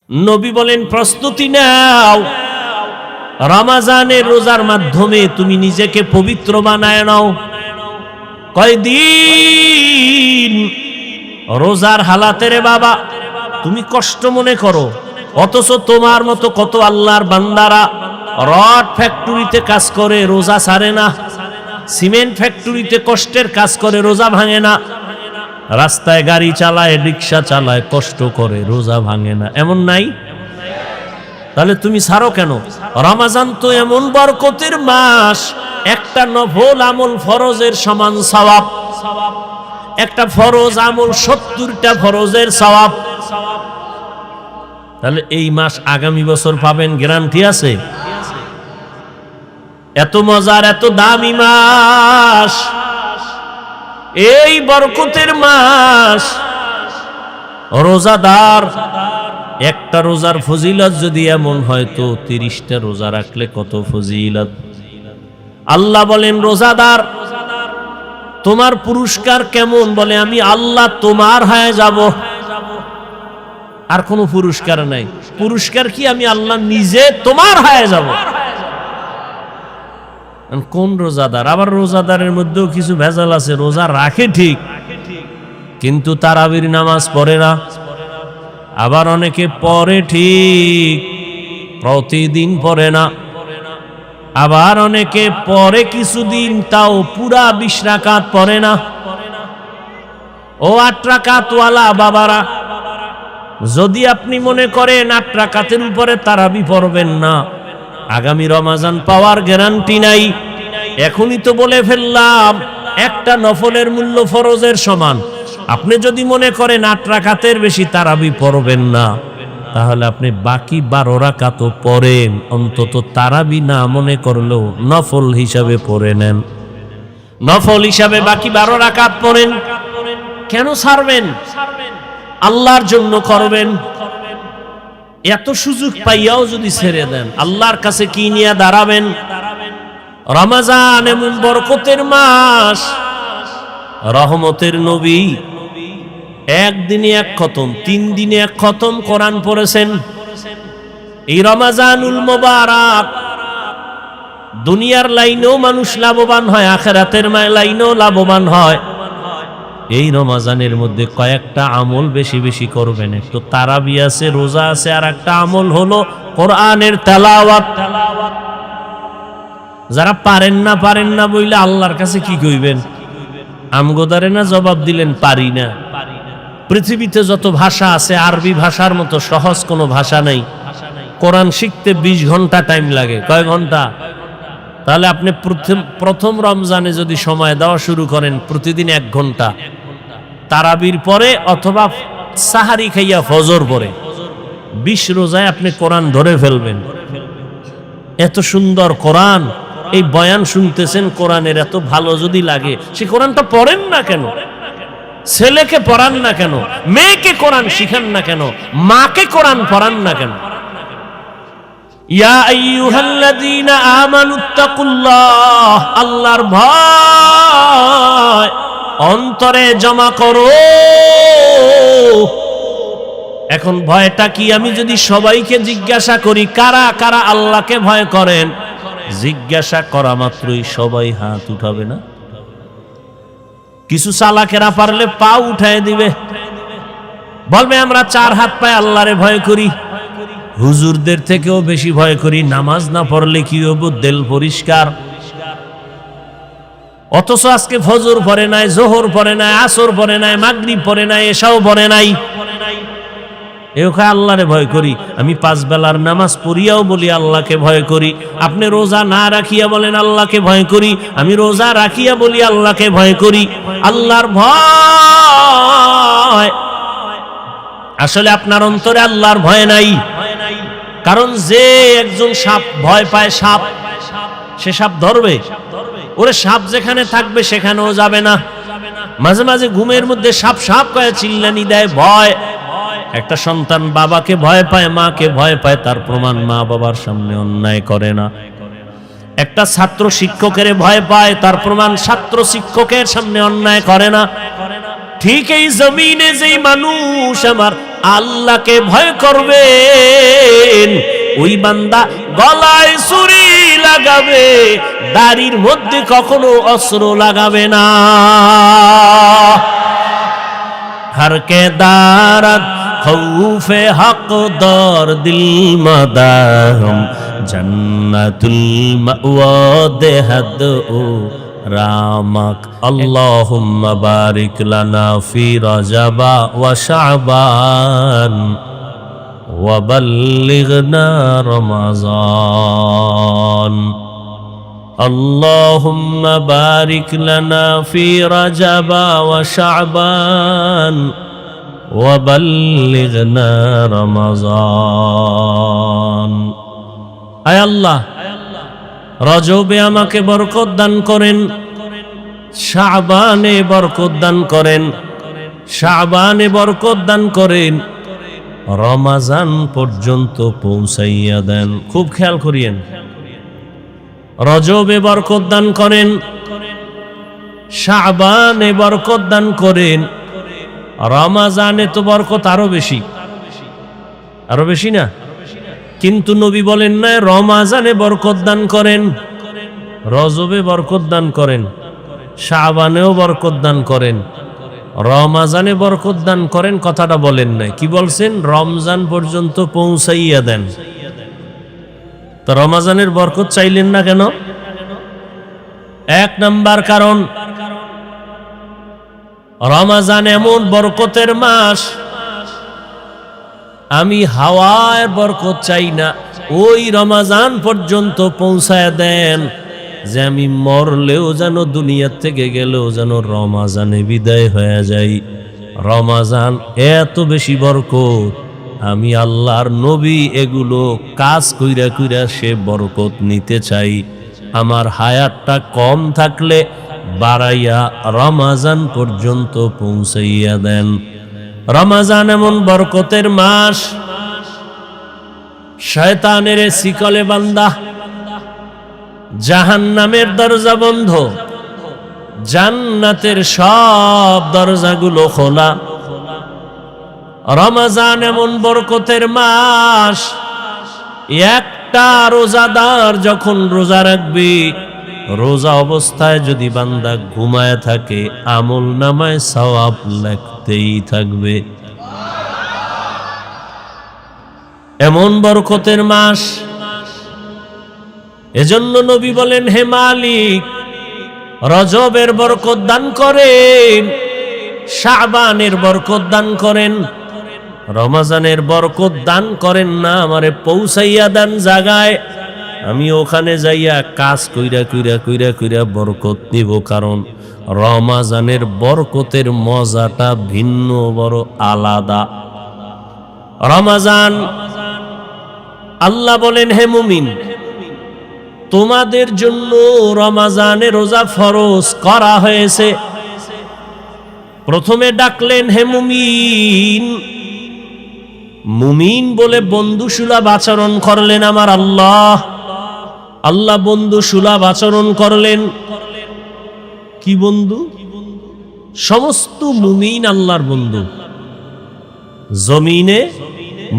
নবী বলেন প্রস্তুতি নাও, রমজানের রোজার মাধ্যমে তুমি নিজেকে পবিত্র বানায় নাও। কয়দিন রোজার হালাতে রে বাবা তুমি কষ্ট মনে করো, অথচ তোমার মতো কত আল্লাহর বান্দারা রড ফ্যাক্টরিতে কাজ করে রোজা ছাড়ে না, সিমেন্ট ফ্যাক্টরিতে কষ্টের কাজ করে রোজা ভাঙে না, রাস্তায় গাড়ি চালায় রিক্সা চালায় কষ্ট করে রোজা ভাঙে না, এমন নাই? তাহলে তুমি ছাড়ো কেন? রমজান তো এমন বরকতের মাস, একটা নফল আমল ফরজের সমান সওয়াব, একটা ফরজ আমল 70টা ফরজের সওয়াব। তাহলে এই মাস আগামী বছর পাবেন, গ্যারান্টি আছে? এত মজার এত দামি মাস, এই বরকতের মাস, রোজাদার একটা রোজার ফজিলত যদি এমন হয় তো 30টা রোজা রাখলে কত ফজিলত। আল্লাহ বলেন রোজাদার তোমার পুরস্কার কেমন? বলে আমি আল্লাহ তোমার হয়ে যাব, আর কোনো পুরস্কার নাই। পুরস্কার কি? আমি আল্লাহ নিজে তোমার হয়ে যাব। কোন রোজাদার? আবার রোজাদারের মধ্যেও কিছু ভেজাল আছে, রোজা রাখে ঠিক কিন্তু তারাবির নামাজ পড়ে না। আবার অনেকে পড়ে ঠিক, প্রতিদিন পড়ে না। আবার অনেকে পড়ে কিছুদিন, তাও পুরা 20 রাকাত পড়ে না। ও 8 রাকাতওয়ালা বাবারা, যদি আপনি মনে করেন 8 রাকাতের উপরে তারাবি পড়বেন না, আগামী রমজান পাওয়ার গ্যারান্টি নাই। এখনই তো বলে ফেললাম একটা নফলের মূল্য ফরজের সমান। আপনি যদি মনে করেন 8 রাকাতের বেশি তারাবি পড়বেন না, তাহলে আপনি বাকি 12 রাকাতও পড়েন, অন্তত তারাবি না মনে করলেও নফল হিসাবে পড়ে নেন। নফল হিসাবে বাকি 12 রাকাত পড়েন। কেন ছাড়বেন? আল্লাহর জন্য করবেন। এত সুযোগ পাইয়াও যদি ছেড়ে দেন, আল্লাহর কাছে কি নিয়ে দাঁড়াবেন? রমজান এমন বরকতের মাস, রহমতের নবী একদিনে 1 খতম, 3 দিনে 1 খতম কোরআন পড়েছেন। এই রমজানুল মুবারক দুনিয়ার লাইনেও মানুষ লাভবান হয়, আখিরাতের লাইনেও লাভবান হয়। এই রমজানের মধ্যে কয়েকটা আমল বেশি বেশি করবেন। একটু তারাবি আছে, রোজা আছে, আর একটা আমল হলো কোরআনের তেলাওয়াত। যারা পারেন না বইলে আল্লাহর কাছে কি কইবেন? আমগোদারে না জবাব দিলেন পারি না। পৃথিবীতে যত ভাষা আছে আরবি ভাষার মতো সহজ কোনো ভাষা নাই। কোরআন শিখতে 20 ঘন্টা টাইম লাগে। কয় ঘন্টা? তাহলে আপনি প্রথম রমজানে যদি সময় দেওয়া শুরু করেন প্রতিদিন 1 ঘন্টা, তারাবির পরে অথবা সাহারি খাইয়া ফজর পরে 20 রোজায় আপনি কোরআন ধরে ফেলবেন। এত সুন্দর কোরআন, এই বয়ান শুনতেছেন কোরআনের, এত ভালো যদি লাগে সে কোরআনটা পড়েন না কেন? ছেলেকে পড়ান না কেন? মেয়েকে কোরআন শিখান না কেন? মাকে কোরআন পড়ান না কেন? ইয়া আইয়ুহাল্লাযীনা আমানুত্তাকুল্লাহ, আল্লাহর ভয় অন্তরে জমা করো। এখন ভয়টা কি? আমি যদি সবাইকে জিজ্ঞাসা করি কারা কারা আল্লাহকে ভয় করেন, জিজ্ঞাসা করা মাত্রই সবাই হাত উঠাবে না? কিছু চালাকেরা পারলে পা উঠায় দিবে, বলবে আমরা 4 হাত পায়ে আল্লাহরে ভয় করি, হুজুরদের থেকেও বেশি ভয় করি, নামাজ না পড়লে কি হবো, দিল পরিষ্কার। অথচ আজকে ফজর পড়ে নাই, জোহর পড়ে নাই, আসর পড়ে নাই, মাগরিব পড়ে নাই, এশাও পড়ে নাই। এওখানে আল্লাহরে ভয় করি। আমি 5 বেলার নামাজ পড়িয়াও বলি আল্লাহকে ভয় করি। আপনি রোজা না রাখিয়া বলেন আল্লাহকে ভয় করি। আমি রোজা রাখিয়া বলি আল্লাহকে ভয় করি। আল্লাহর ভয়, আসলে আপনার অন্তরে আল্লাহর ভয় নাই। কারণ যে একজন সাপ ভয় পায়, সাপ, সে সাপ ধরবে? ওরে সাপ যেখানে থাকবে সেখানেও যাবে না। মাঝে মাঝে ঘুমের মধ্যে সাপ সাপ কয়ে চিল্লানি দেয়, ভয়। একটা সন্তান বাবাকে ভয় পায়, মাকে ভয় পায়, তার প্রমাণ মা বাবার সামনে অন্যায় করে না। একটা ছাত্র শিক্ষকের ভয় পায়, তার প্রমাণ ছাত্র শিক্ষকের সামনে অন্যায় করে না। ঠিক এই জমিনে যেই মানুষ আমার আল্লাহকে ভয় করবেন, ওই বান্দা গলায় ছুরি লাগাবে, দাড়ির মধ্যে কখনো অস্ত্র লাগাবে না। हर के दारत खौफे हक दर दिल मदाम जन्नतुल मअवा देहद ओ रामक अल्लाहुम्मा बारिक लना फी रजबा व शअबान व बल्लिगना रमज़ान اللهم بارك لنا في رجب وشعبان وبلغنا رمضان আয় আল্লাহ রজবে আমাকে বরকত দান করেন, শাবানে বরকত দান করেন, শাবানে বরকত দান করেন, রমজান পর্যন্ত পৌঁছাইয়া দেন। খুব খেয়াল করিয়েন, রজবে বরকত দান করেন, শাবানে বরকত দান করেন, রমজানে তো বরকত আরো বেশি, আরো বেশি না? কিন্তু নবী বলেন না রমজানে বরকত দান করেন, রজবে বরকত দান করেন, শাবানেও বরকত দান করেন, রমজানে বরকত দান করেন, কথাটা বলেন নাই। কি বলছেন? রমজান পর্যন্ত পৌঁছাইয়া দেন। তো রমজানের বরকত চাইলেন না কেন? এক নাম্বার কারণ, রমজান এমন বরকতের মাস, আমি হাওয়ার বরকত চাই না, ওই রমজান পর্যন্ত পৌঁছায় দেন যে আমি মরলেও যেন, দুনিয়ার থেকে গেলেও যেন রমজানে বিদায় হয়ে যাই। রমজান এত বেশি বরকত, আমি আল্লাহর নবী এগুলো কাজ কইরা কইরা সে বরকত নিতে চাই। আমার হায়াতটা কম থাকলে বাড়াইয়া রমজান পর্যন্ত পৌঁছাইয়া দেন। রমজান এমন বরকতের মাস, শয়তানের শিকলে বান্দা, জাহান্নামের দরজা বন্ধ, জান্নাতের সব দরজাগুলো খোলা। রমজান এমন বরকতের মাস, একটা রোজাদার যখন রোজা রাখবে, রোজা অবস্থায় যদি বান্দা ঘুমায় থাকে, আমল নামায় সওয়াব লিখতেই থাকবে। এমন বরকতের মাস। এজন্য নবী বলেন, হে মালিক, রজবের বরকত দান করেন, শাবানের বরকত দান করেন, রমজানের বরকত দান করেন না, আমারে পৌঁছাইয়া দেন জায়গায়, আমি ওখানে যাইয়া কাজ কইরা কইরা কইরা কইরা বরকত নিব। কারণ রমজানের বরকতের মজাটা ভিন্ন, বড় আলাদা। রমজান, আল্লাহ বলেন, হে মুমিন, তোমাদের জন্য রমজানে রোজা ফরজ করা হয়েছে। প্রথমে ডাকলেন, হে মুমিন। মুমিন বলে বন্ধুসুলভ আচরণ করলেন আমার আল্লাহ। আল্লাহ বন্ধুসুলভ আচরণ করলেন। কি বন্ধু? সমস্ত মুমিন আল্লাহর বন্ধু। জমিনে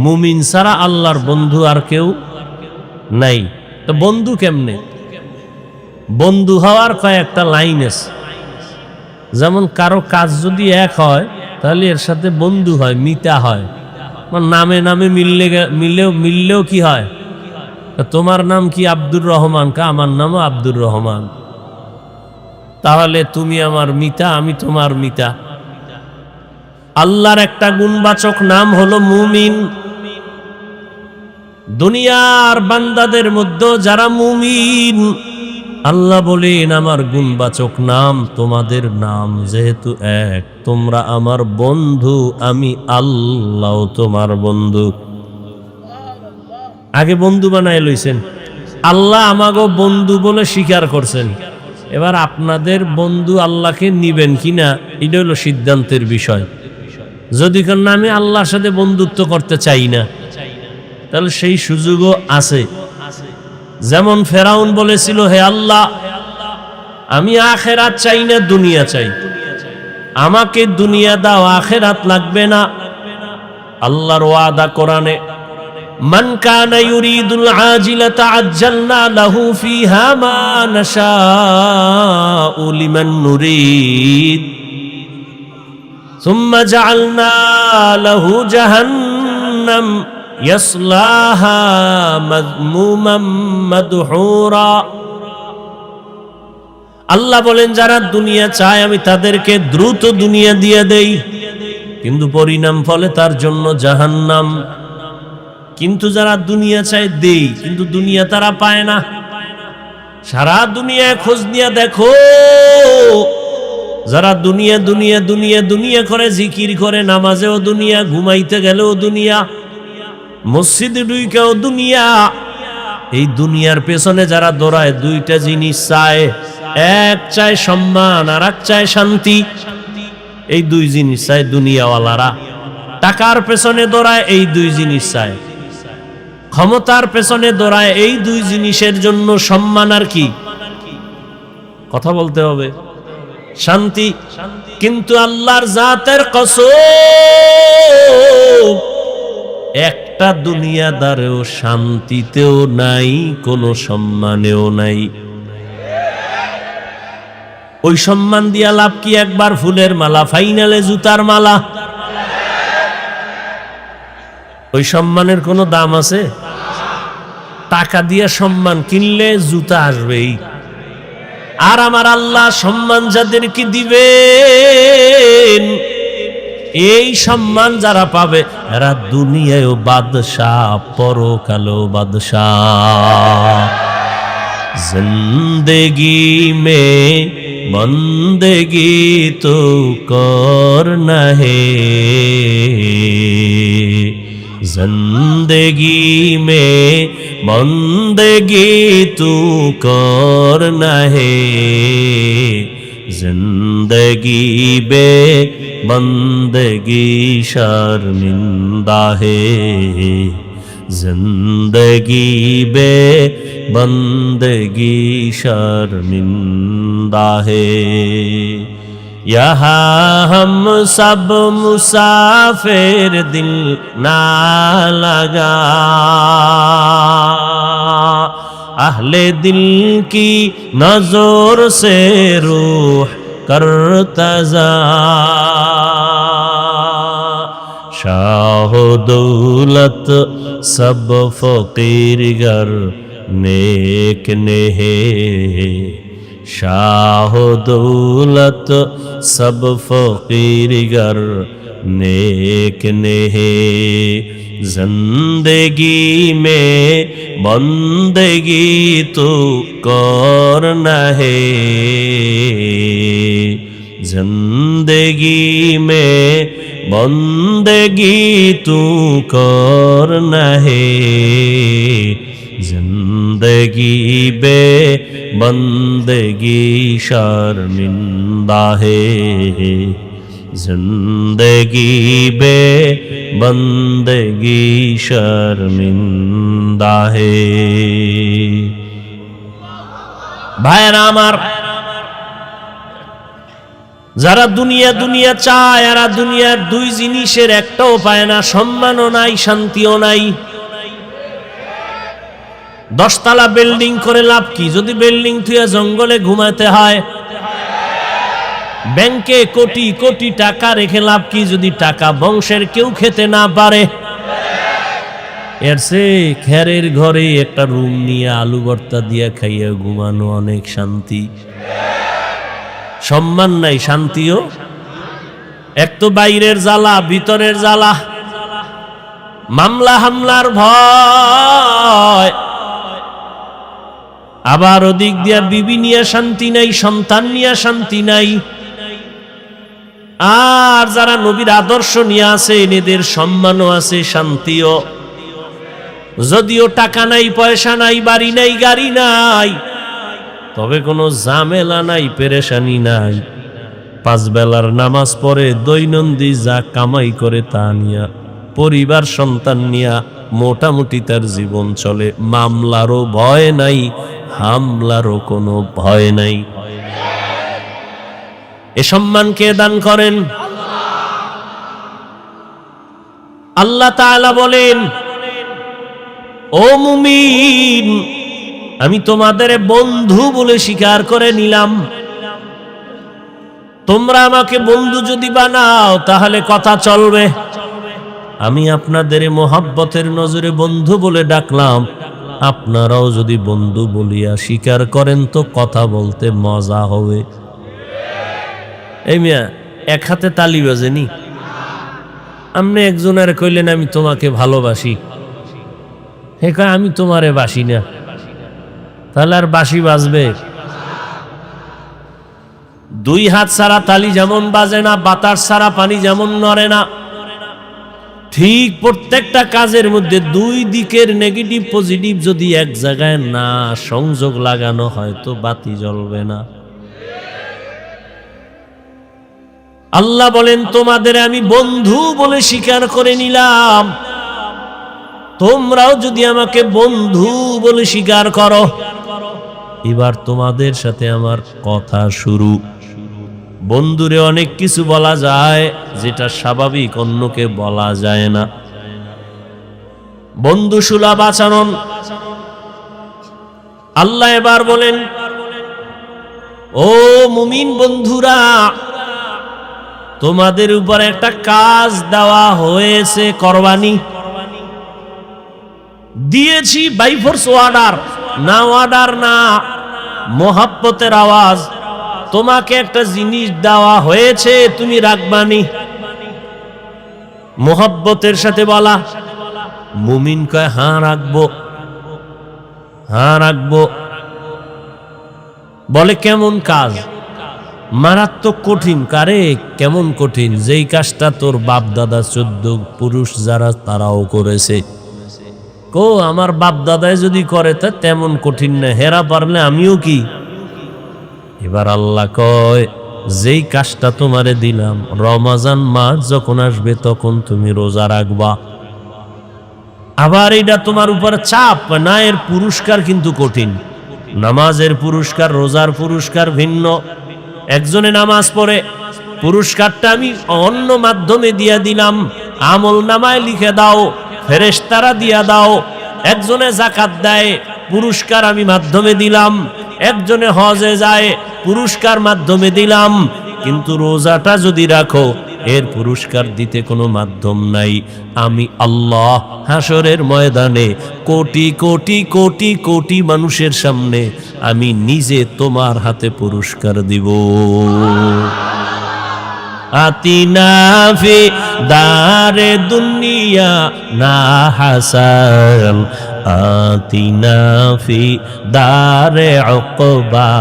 মুমিন ছাড়া আল্লাহর বন্ধু আর কেউ নাই। তো বন্ধু কেমনে? বন্ধু হওয়ার কয়েকটা লাইন আছে। যেমন কারো কাজ যদি এক হয়, তাহলে এর সাথে বন্ধু হয়, মিতা হয়। নামে নামে মিললেও কি হয়? তোমার নাম কি? আব্দুর রহমান। কা আমার নামও আব্দুর রহমান। তাহলে তুমি আমার মিতা, আমি তোমার মিতা। আল্লাহর একটা গুণবাচক নাম হলো মুমিন। দুনিয়ার বান্দাদের মধ্যে যারা মুমিন, আল্লাহ বলেন আমার গুণবাচক নাম তোমাদের নাম যেহেতু এক, তোমরা আমার বন্ধু, আমি আল্লাহ তোমার বন্ধু। আগে বন্ধু বানায় লইছেন, আল্লাহ আমাগো বন্ধু বলে স্বীকার করছেন। এবার আপনাদের বন্ধু আল্লাহকে নিবেন কিনা, এটা হলো সিদ্ধান্তের বিষয়। যদি কেন আমি আল্লাহর সাথে বন্ধুত্ব করতে চাই না, তাহলে সেই সুযোগও আছে। যেমন ফেরাউন বলেছিল, হে আল্লাহ, আমি আখেরাত চাই না, দুনিয়া চাই, আমাকে দুনিয়া দাও, আখেরাত লাগবে না। আল্লাহর ওয়াদা কোরআনে, মান কানা ইউরিদুল আজিলাতা আজ্জালনা লাহু ফিহা মা নাশাউ লিমান নুরিদ সুম্মা জাআলনা লাহু জাহান্নাম ইয়াসলাহা মাযমুমান মাদহুরা। আল্লাহ বলেন, যারা দুনিয়া চায় আমি তাদেরকে দ্রুত দুনিয়া দিয়ে দেই, কিন্তু পরিণাম ফলে তার জন্য জাহান্নাম। কিন্তু যারা দুনিয়া চায় দেই, কিন্তু দুনিয়া তারা পায় না। সারা দুনিয়ায় খোঁজ নিয়ে দেখো, যারা দুনিয়া দুনিয়া দুনিয়া দুনিয়া করে, জিকির করে, নামাজেও দুনিয়া, ঘুমাইতে গেলেও দুনিয়া, মসজিদে ঢুকেও দুনিয়া। এই দুনিয়ার পেছনে যারা দৌড়ায়, দুইটা জিনিস চায়, এক চায় সম্মান আর এক চায় শান্তি। এই দুই জিনিস চায় দুনিয়াওয়ালারা। টাকার পেছনে দৌড়ায়, এই দুই জিনিস চায়। ক্ষমতার পেছনে দৌড়ায়, এই দুই জিনিসের জন্য। সম্মান আর কি, কথা বলতে হবে, শান্তি। কিন্তু আল্লাহর জাতের কসম, একটা দুনিয়াদারেও শান্তিতেও নাই, কোনো সম্মানেও নাই। ওই সম্মান দিয়া লাভ কি? একবার ফুলের মালা, ফাইনালে জুতার মালা। ওই সম্মানের কোনো দাম আছে? টাকা দিয়ে সম্মান কিনলে জুতা আসবেই। আর আমার আল্লাহ সম্মান যাদেরকে দিবেন, এই সম্মান যারা পাবে, এরা দুনিয়ায়ও বাদশাহ, পরকালেও বাদশাহ। জিন্দেগি মে বন্দেগি তো করনা হে, जिंदगी में बंदगी तू करना है, जिंदगी बे बंदगी शर्मिंदा है, जिंदगी बे बंदगी शर्मिंदा है। यहाँ हम सब मुसाफिर, दिल ना लगा, अहले दिल की नजर से रूह करता जा, शाह दौलत सब फकीर गर नेक ने है, शाह दौलत सब फकीर गर नेक ने है, जिंदगी में बंदगी तो करना है, जिंदगी में बंदगी तो करना है, जिंदगी बे बंदगी शर्मिंदा है, जिंदगी बे बंदगी शर्मिंदा है। भाईरा आमार, যারা দুনিয়া দুনিয়া চায়, এরা দুনিয়ার দুই জিনিসের একটাও পায় না, সম্মানও নাই, শান্তিও নাই। 10 তলা বিল্ডিং করে লাভ কি যদি বিল্ডিং থুয়ে জঙ্গলে ঘুমাতে হয়? ব্যাংকে কোটি কোটি টাকা রেখে লাভ কি যদি টাকা বংশের কেউ খেতে না পারে? এর চেয়ে খেরের ঘরে একটা রুম নিয়ে আলু ভর্তা দিয়া খাইয়া ঘুমানো অনেক শান্তি। সম্মান নাই, শান্তিও। এক তো বাইরের জ্বালা, ভিতরের জ্বালা, মামলা হামলার ভয়, আবার ওদিক দিয়া বিবি নিয়ে শান্তি নাই, সন্তান নিয়ে শান্তি নাই। আর যারা নবীর আদর্শ নিয়ে আছে, এদের সম্মানও আছে, শান্তিও। যদিও টাকা নাই, পয়সা নাই, বাড়ি নাই, গাড়ি নাই, তবে কোনো ঝামেলা নাই, পেরেশানি নাই। 5 বেলার নামাজ পড়ে, দৈনন্দিন যা কামাই করে তা নিয়া, পরিবার সন্তান নিয়া মোটামুটি তার জীবন চলে। মামলারও ভয় নাই, হামলারও কোনো ভয় নাই। এ সম্মান কে দান করেন? আল্লাহ তাআলা বলেন, ও মুমিন, আমি তোমাদের বন্ধু বলে স্বীকার করে নিলাম। তোমরা আমাকে বন্ধু যদি বানাও তাহলে কথা চলবে। আমি আপনাদের মোহাব্বতের নজরে বন্ধু বলে ডাকলাম, আপনারাও যদি বন্ধু বলিয়া স্বীকার করেন তো কথা বলতে মজা হবে। এই মিয়া এক হাতে তালি বাজেনি? আপনি একজনের কইলেন আমি তোমাকে ভালোবাসি, হে কয় আমি তোমারে বাসি না, তাহলে আর বাঁশি বাজবে? দুই হাত ছাড়া তালি যেমন বাজে না, বাতাস ছাড়া পানি যেমন নড়ে না, ঠিক প্রত্যেকটা কাজের মধ্যে দুই দিকের নেগেটিভ পজিটিভ যদি এক জায়গায় না সংযোগ লাগানো হয় তো বাতি জ্বলবে না। আল্লাহ বলেন, তোমাদের আমি বন্ধু বলে স্বীকার করে নিলাম, তোমরাও যদি আমাকে বন্ধু বলে স্বীকার করো, এবার তোমাদের সাথে আমার কথা শুরু। বন্ধুরে অনেক কিছু বলা যায় যেটা স্বাভাবিক অন্যকে বলা যায় না। বন্ধু সুলভ আচরণ। আল্লাহ এবার বলেন, ও মুমিন বন্ধুরা, তোমাদের উপর একটা কাজ দেওয়া হয়েছে, করবানি দিয়েছি বাই ফোর্স অর্ডার, না অর্ডার না, মোহাব্বতের আওয়াজ। তোমাকে একটা জিনিস দেওয়া হয়েছে, তুমি রাখবানি। মোহাব্বতের সাথে বলা। মুমিন কয় হ্যাঁ রাখবো, হ্যাঁ রাখবো। বলে কেমন কাজ? মারাত্মক কঠিন। কারে কেমন কঠিন? যেই কাজটা তোর বাপ দাদা 14 পুরুষ যারা তারাও করেছে। কো আমার বাপ দাদাই যদি করে তা তেমন কঠিন না, হেরা পারলে আমিও কি? এবার আল্লাহ কয়, যেই কাজটা তোমারে দিলাম, রমজান মাস যখন আসবে তখন তুমি রোজা রাখবা। আবার এটা তোমার উপর চাপ না, এর পুরস্কার কিন্তু কঠিন। নামাজের পুরস্কার, রোজার পুরস্কার ভিন্ন। একজনে নামাজ পড়ে, পুরস্কারটা আমি অন্য মাধ্যমে দিয়া দিলাম, আমল নামায় লিখে দাও, ফেরেশতারা দিয়া দাও। একজনে যাকাত দেয়, পুরস্কার আমি মাধ্যমে দিলাম। একজনে হজে যায়, পুরস্কার মাধ্যমে দিলাম। কিন্তু রোজাটা যদি রাখো, এর পুরস্কার দিতে কোনো মাধ্যম নাই। আমি আল্লাহ হাসরের ময়দানে কোটি কোটি কোটি কোটি মানুষের সামনে আমি নিজে তোমার হাতে পুরস্কার দিব। আতিনা ফি দারে দুনিয়া না হাসান, আতিনা ফি দারে উকবা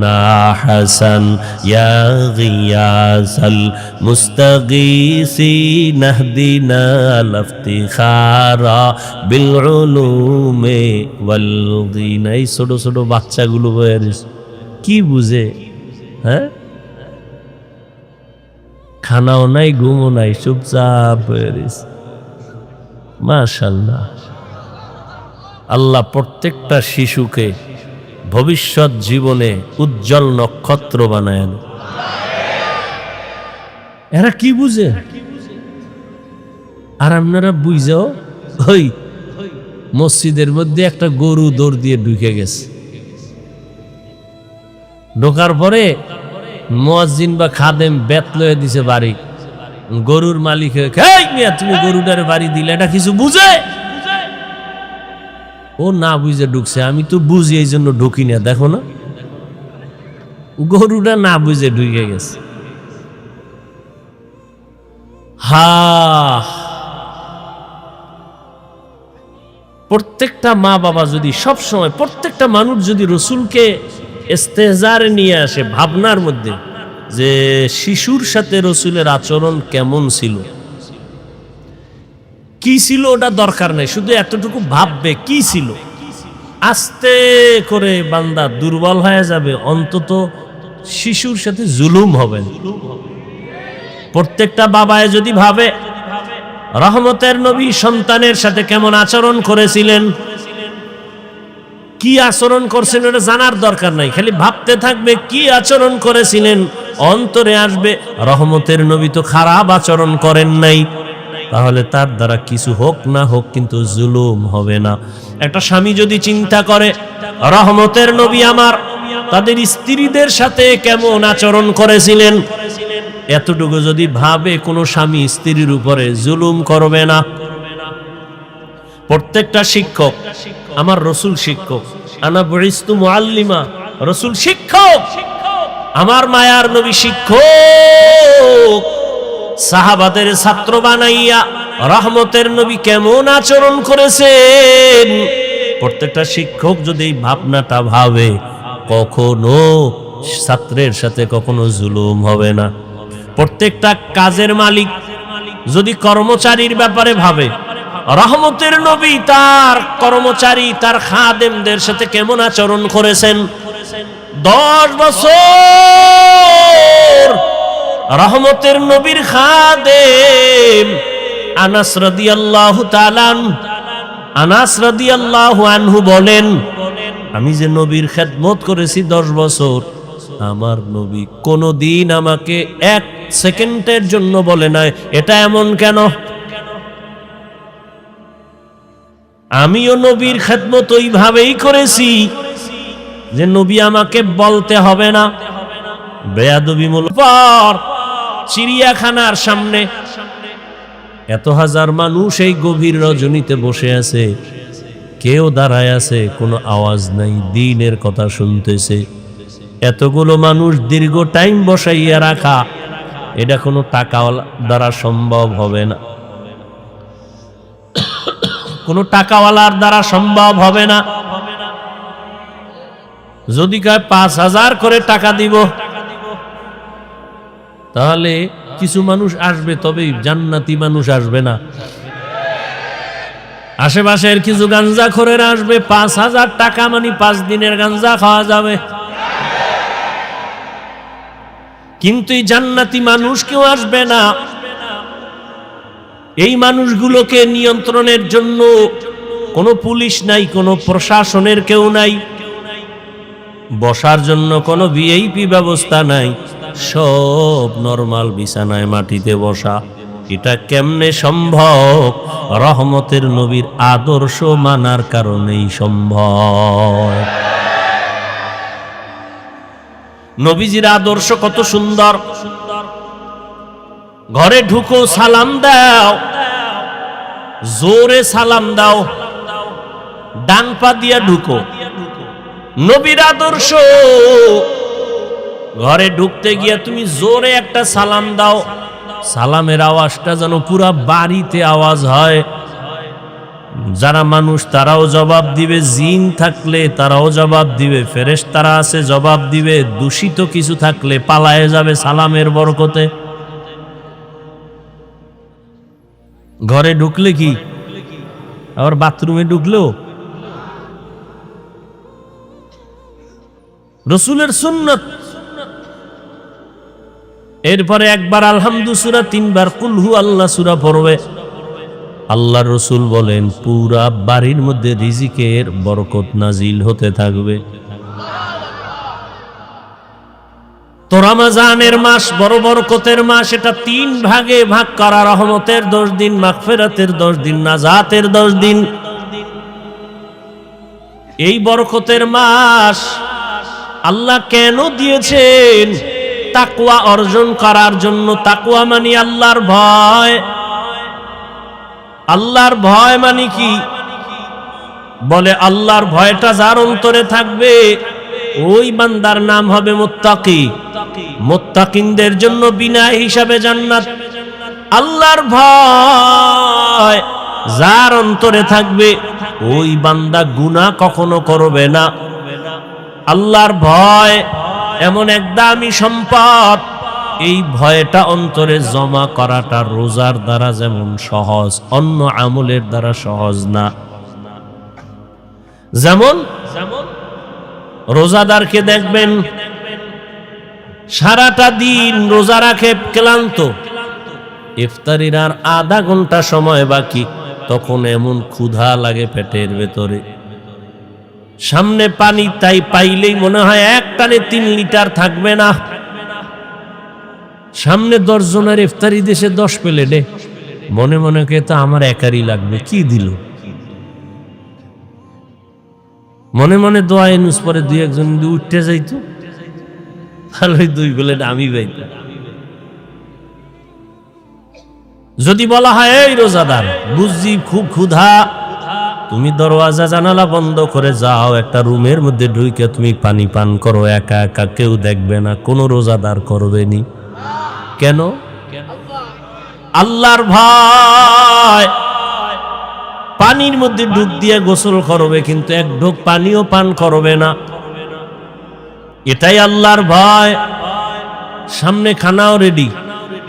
না হাসান, ইয়া গিয়াসাল মুস্তাগীসিন ইহদিনা লাফতিখারা বিল উলুমে ওয়াল দীন। এই ছোট ছোট বাচ্চাগুলো কি বুঝে? হ্যাঁ, খানাও নাই, ঘুমও নাই, চুপচাপ হয়ে রয়েছে। মাশাআল্লাহ। আল্লাহ প্রত্যেকটা শিশুকে ভবিষ্যৎ জীবনে উজ্জ্বল নক্ষত্র বানায়। এরা কি বুঝে? আর আপনারা বুঝাও, ওই মসজিদের মধ্যে একটা গরু দৌড় দিয়ে ঢুকে গেছে, ঢোকার পরে মুয়াজ্জিন বা খাদেম বেত লয়ে দিছে বাড়ি। গরুর মালিক, তুমি গরুটারে বাড়ি দিলে, এটা কিছু বুঝে? ও না বুঝে ঢুকছে। আমি তো বুঝি, এই জন্য ঢুকি না। দেখো না, গরুটা না বুঝে ঢুকে গেছে। প্রত্যেকটা মা বাবা যদি সব সময়, প্রত্যেকটা মানুষ যদি রসুলকে ইস্তেহজারে নিয়ে আসে ভাবনার মধ্যে, যে শিশুর সাথে রসুলের আচরণ কেমন ছিল, কি ছিল, ওটা দরকার নাই, শুধু এতটুকু ভাববে কি ছিল। আস্তে করে বান্দা দুর্বল হয়ে যাবে, অন্তত শিশুর সাথে জুলুম হবে না। প্রত্যেকটা বাবায় যদি ভাবে রহমতের নবী সন্তানের সাথে কেমন আচরণ করেছিলেন, কি আচরণ করছেন ওটা জানার দরকার নাই, খালি ভাবতে থাকবে কি আচরণ করেছিলেন, অন্তরে আসবে রহমতের নবী তো খারাপ আচরণ করেন নাই। তাহলে তার দ্বারা কিছু হোক না হোক কিন্তু জুলুম হবে না। একটা স্বামী যদি চিন্তা করে রহমতের নবী আমার তাদের স্ত্রীদের সাথে কেমন আচরণ করেছিলেন, এতটুকু যদি ভাবে, কোনো স্বামী স্ত্রীর উপরে জুলুম করবে না। প্রত্যেকটা শিক্ষক, আমার রসুল শিক্ষক, আনা বুইস্তু মুআল্লিমা, রসুল শিক্ষক, আমার মায়ার নবী শিক্ষক। সাহাবাদের ছাত্র বানাইয়া রহমতের নবী কেমন আচরণ করেছেন, প্রত্যেকটা শিক্ষক যদি এই ভাবনাটা ভাবে, কখনো ছাত্রের সাথে কখনো জুলুম হবে না। প্রত্যেকটা কাজের মালিক যদি কর্মচারীর ব্যাপারে ভাবে, রহমতের নবী তার কর্মচারী, তার খাদেমদের সাথে কেমন আচরণ করেছেন। 10 বছর রহমতের নবীর খাদেম আনাস রাদিয়াল্লাহু তাআলা, আনাস রাদিয়াল্লাহু আনহু বলেন, আমি যে নবীর খেদমত করেছি 10 বছর, আমার নবী কোনদিন আমাকে 1 সেকেন্ডের জন্য বলে নাই এটা এমন কেন। আমিও নবীর খেদমত ওইভাবেই করেছি যে নবী আমাকে বলতে হবে না। বেয়াদবিমূলক পর চিড়িয়াখানার সামনে এত হাজার মানুষ এই গভীর রজনীতে বসে আছে, কেউ দাঁড়ায় আছে, কোনো আওয়াজ নাই, দ্বীনের কথা শুনতেছে। এতগুলো মানুষ দীর্ঘ টাইম বসাইয়া রাখা, এটা কোনো টাকা দ্বারা সম্ভব হবে না, কোনো টাকাওয়ালার দ্বারা সম্ভব হবে না। যদি কয় 5000 করে টাকা দিব, তাহলে কিছু মানুষ আসবে, তবে জান্নাতি মানুষ আসবে না। আশেপাশের কিছু গাঞ্জাখোরেরা আসবে, 5000 টাকা মানে 5 দিনের গাঞ্জা খাওয়া যাবে। কিন্তু এই জান্নাতি মানুষ কেউ আসবে না। এই মানুষগুলোকে নিয়ন্ত্রণের জন্য কোনো পুলিশ নাই, কোনো প্রশাসনের কেউ নাই, বসার জন্য কোনো ভিআইপি ব্যবস্থা নাই, সব নরমাল বিছানায় মাটিতে বসা। এটা কেমনে সম্ভব? রহমতের নবীর আদর্শ মানার কারণেই সম্ভব। নবীজির আদর্শ কত সুন্দর। ঘরে ঢুকো, সালাম দাও, জোরে সালাম দাও, ডান পা দিয়া ঢুকো। নবীর আদর্শ, ঘরে ঢুকতে গিয়া তুমি জোরে একটা সালাম দাও, সালামের আওয়াজটা যেন পুরা বাড়িতে আওয়াজ হয়। যারা মানুষ তারাও জবাব দিবে, জিন থাকলে তারাও জবাব দিবে, ফেরেশতারা আছে জবাব দিবে, দূষিত কিছু থাকলে পালায়ে যাবে সালামের বরকতে। ঘরে ঢুকলে কি, আবার বাথরুমে ঢুকলেও রসুলের সুন্নত। এরপরে একবার আলহামদু সূরা, 3 বার কুল হু আল্লাহ সূরা পড়বে। আল্লাহ রসুল বলেন পুরা বাড়ির মধ্যে রিজিকের বরকত নাজিল হতে থাকবে। তো রমজানের মাস বড় বরকতের মাস, এটা 3 ভাগে ভাগ করা। রহমতের 10 দিন, মাগফিরাতের 10 দিন, নাজাতের 10 দিন। এই বরকতের মাস আল্লাহ কেন দিয়েছেন? তাকওয়া অর্জন করার জন্য। তাকওয়া মানে আল্লাহর ভয়। আল্লাহর ভয় মানে কি? বলে আল্লাহর ভয়টা যার অন্তরে থাকবে ওই বান্দার নাম হবে মুত্তাকি। মুত্তাকিনদের জন্য বিনা হিসাবে জান্নাত। আল্লাহর ভয় যার অন্তরে থাকবে ওই বান্দা গুনাহ কখনো করবে না। আল্লাহর ভয় এমন এক দামি সম্পদ, এই ভয়টা অন্তরে জমা করাটা রোজার দ্বারা যেমন সহজ, অন্য আমলের দ্বারা সহজ না। যেমন রোজাদারকে দেখবেন সারাটা দিন রোজা রাখে, ক্লান্ত, ইফতারির আর আধা ঘন্টা সময় বাকি, তখন এমন ক্ষুধা লাগে পেটের ভেতরে, সামনে পানি তাই পাইলেই মনে হয় এক টানে 3 লিটার থাকবে না। সামনে 10 জনের ইফতারি দেশে 10 প্লেটে, মনে মনে কে তো আমার একারই লাগবে, কি দিল। মনে মনে দোয়া এনুস পরে দুই একজন যদি উঠতে যাইতো তাহলে দুই বলে আমি পাইতাম। যদি বলা হয় এই রোজাদার বুঝছি খুব ক্ষুধা, তুমি দরওয়াজা জানালা বন্ধ করে যাও, একটা রুমের মধ্যে ঢুকে তুমি পানি পান করো, একা একা, কেউ দেখবে না, কোনো রোজাদার করবে নি। কেন? আল্লাহর ভয়। পানির মধ্যে ডুব দিয়ে গোসল করবে কিন্তু এক ঢোক পানিও পান করবে না, এটাই আল্লাহর ভয়। সামনে খানাও রেডি,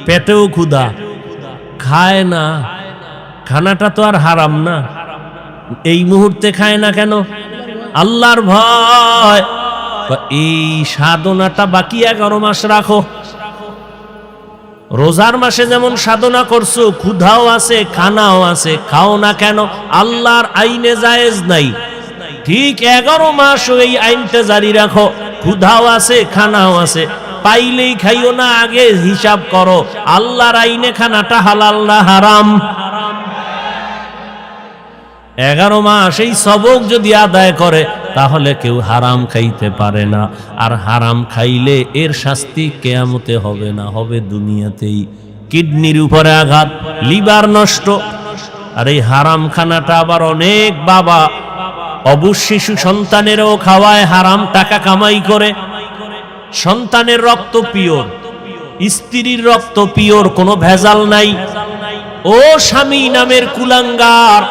পেটেও ক্ষুধা, খায় না। খানাটা তো আর হারাম না, এই মুহূর্তে খায় না কেন? আল্লাহর ভয়। এই সাধনাটা বাকি 11 মাস রাখো। রোজার মাসে যেমন সাধনা করছো, ক্ষুধাও আছে, খানাও আছে, খাও না কেন? আল্লাহর আইনে জায়েজ নাই, ঠিক 11 মাস এই আইনটা জারি রাখো। ক্ষুধাও আছে, খানাও আছে, পাইলেই খাইও না, আগে হিসাব করো আল্লাহর আইনে খানাটা হালাল না হারাম। 11 মাস এই সবক যদি আদায় করে তাহলে কেউ হারাম খাইতে পারে না। আর হারাম খাইলে এর শাস্তি কিয়ামতে হবে না, হবে দুনিয়াতেই। কিডনির উপরে আঘাত, লিভার নষ্ট। আর এই হারাম খানাটা আবার অনেক বাবা অবুঝ শিশু সন্তানেরও খাওয়ায়, হারাম টাকা কামাই করে। সন্তানের রক্ত পিওর, স্ত্রীর রক্ত পিওর, কোনো ভেজাল নাই। ও স্বামী নামের কুলাঙ্গার,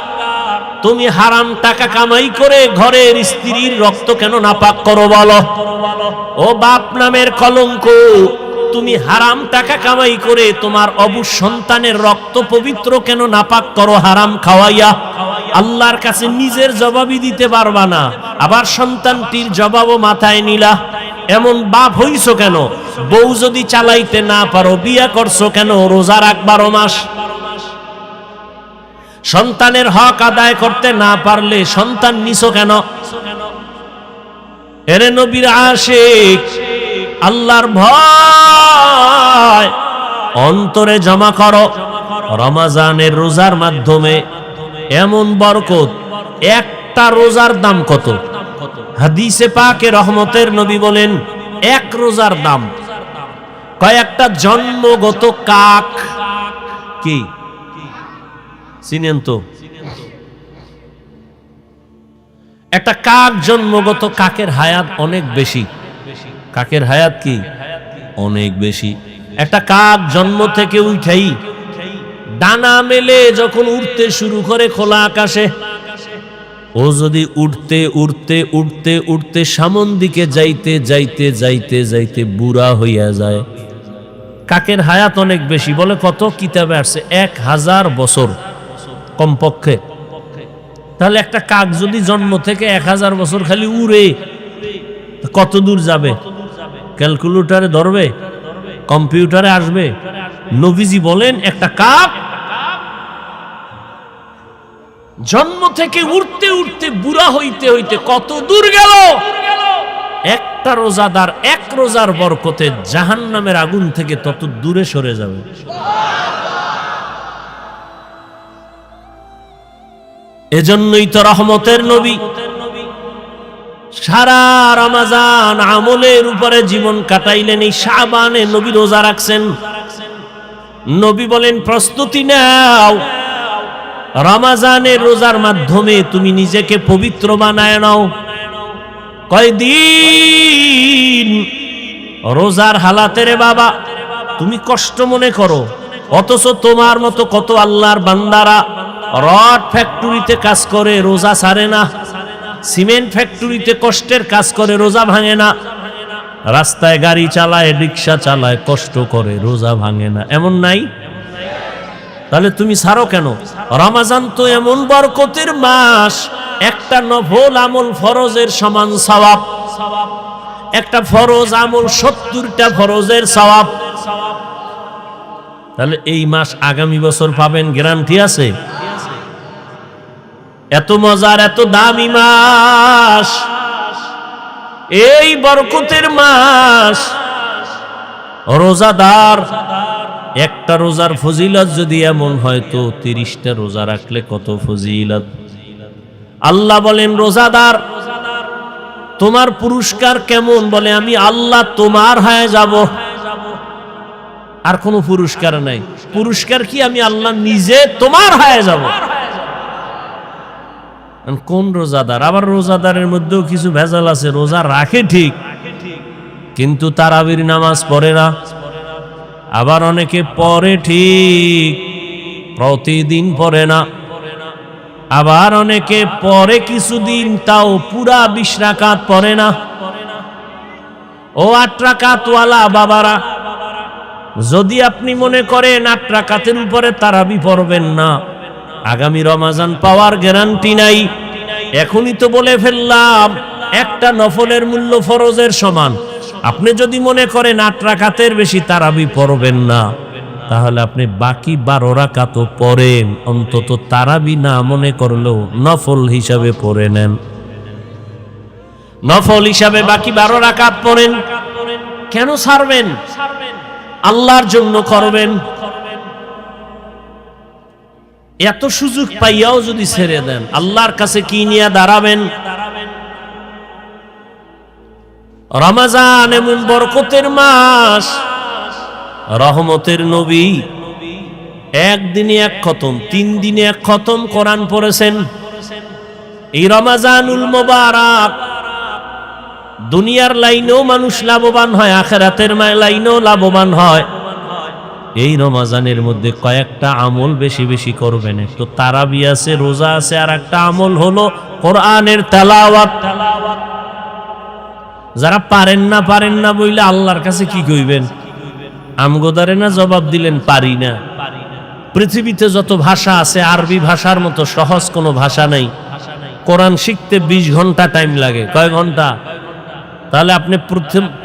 তুমি হারাম টাকা কামাই করে ঘরের স্ত্রীর রক্ত কেন নাপাক করো বলো? ও বাপ নামের কলঙ্ক, তুমি হারাম টাকা কামাই করে তোমার অবুঝ সন্তানের রক্ত পবিত্র কেন নাপাক করো হারাম খাওয়াইয়া? আল্লাহর কাছে নিজের জবাবই দিতে পারবা না, আবার সন্তানটির জবাবও মাথায় নিলা। এমন বাপ হইছো কেন? বউ যদি চালাইতে না পারো বিয়া করছো কেন? রোজা রাখ 12 মাস। সন্তানের হক আদায় করতে না পারলে সন্তান নিছো কেন? এরে নবীর আশিক, আল্লাহর ভয় অন্তরে জমা করো। রমজানের রোজার মাধ্যমে এমন বরকত, একটা রোজার দাম কত? হাদিসে পাকে রহমতের নবী বলেন এক রোজার দাম কয়েকটা জন্মগত কাক। কি চিনেন তো? একটা কাক জন্মগত, কাকের হায়াত অনেক বেশি। কাকের হায়াত কি? অনেক বেশি। একটা কাক জন্ম থেকে উঠাই ডানা মেলে যখন উড়তে শুরু করে খোলা আকাশে, ও যদি উঠতে উঠতে উঠতে উঠতে সামন দিকে যাইতে যাইতে যাইতে যাইতে বুড়া হইয়া যায়, কাকের হায়াত অনেক বেশি। বলে কত? কিতাবে আসছে 1000 বছর কমপক্ষে। তাহলে একটা কাক যদি জন্ম থেকে 1000 বছর খালি উড়ে, কত দূর যাবে? ক্যালকুলেটরে ধরবে? কম্পিউটারে আসবে? নবীজি বলেন একটা কাক জন্ম থেকে উড়তে উড়তে বুড়া হইতে হইতে কত দূর গেল? একটা রোজাদার এক রোজার বরকতে জাহান্নামের আগুন থেকে তত দূরে সরে যাবে। এজন্যই তো রহমতের নবী সারা রমজান আমলের উপরে জীবন কাটাইলেন। এই শাবানে নবী রোজা রাখছেন। নবী বলেন প্রস্তুতি নাও, রমজানের রোজার মাধ্যমে তুমি নিজেকে পবিত্র বানায় নাও। কয়দিন রোজার হালাতে রে বাবা তুমি কষ্ট মনে করো, অথচ তোমার মতো কত আল্লাহর বান্দারা রড ফ্যাক্টরিতে কাজ করে রোজা ছাড়ে না, সিমেন্ট ফ্যাক্টরিতে কষ্টের কাজ করে রোজা ভাঙে না, রাস্তায় গাড়ি চালায়, রিক্সা চালায়, কষ্ট করে, রোজা ভাঙে না। এমন নাই? তাহলে তুমি ছাড়ো কেন? রমজান তো এমন বরকতের মাস, একটা নফল আমল ফরজের সমান সওয়াব, একটা ফরজ আমল 70টা ফরজের সওয়াব। তাহলে এই মাস আগামী বছর পাবেন, গ্যারান্টি আছে? এত মজার, এত দামি মাস, এই বরকতের মাস, রোজাদার একটা রোজার ফজিলত যদি এমন হয় তো 30টা রোজা রাখলে কত ফজিলত। আল্লাহ বলেন রোজাদার তোমার পুরস্কার কেমন? বলে আমি আল্লাহ তোমার হয়ে যাব, আর কোনো পুরস্কার নাই। পুরস্কার কি? আমি আল্লাহ নিজে তোমার হয়ে যাব। কোন রোজাদার? আবার রোজাদারের মধ্যেও কিছু ভেজাল আছে। রোজা রাখে ঠিক, কিন্তু তারাবির নামাজ পড়ে না। আবার অনেকে পড়ে ঠিক, প্রতিদিন পড়ে না। আবার অনেকে পড়ে কিছুদিন, তাও পুরা 20 রাকাত পড়ে না। ও 8 রাকাতওয়ালা বাবারা, যদি আপনি মনে করেন 8 রাকাতের উপরে তারাবি পড়বেন না, আগামী রমাজান পাওয়ার গ্যারান্টি নাই। এখনই তো বলে ফেললাম একটা নফলের মূল্য ফরজের সমান। আপনি যদি মনে করেন 8 রাকাতের বেশি তারাবি পড়বেন না, তাহলে আপনি বাকি 12 রাকাতও পড়েন, অন্তত তারাবি না মনে করলেও নফল হিসাবে পড়ে নেন। নফল হিসাবে বাকি 12 রাকাত পড়েন। কেন ছাড়বেন? আল্লাহর জন্য করবেন। এত সুযোগ পাইয়াও যদি ছেড়ে দেন, আল্লাহর কাছে কি নিয়ে দাঁড়াবেন? রমজান এমন বরকতের মাস, রহমতের নবী একদিনে 1 খতম, 3 দিনে 1 খতম কোরআন পড়েছেন। এই রমজানুল মুবারক দুনিয়ার লাইনেও মানুষ লাভবান হয়, আখিরাতের লাইনেও লাভবান হয়। এই রমজানের মধ্যে কয়েকটা আমল বেশি বেশি করবেন। একটু তারাবি আছে, রোজা আছে, আর একটা আমল হলো কোরআনের তেলাওয়াত। যারা পারেন না বইলে আল্লাহর কাছে কি কইবেন? আমগোদারে না জবাব দিলেন পারি না। পৃথিবীতে যত ভাষা আছে আরবি ভাষার মতো সহজ কোনো ভাষা নাই। কোরআন শিখতে 20 ঘন্টা টাইম লাগে। কয় ঘন্টা? তাহলে আপনি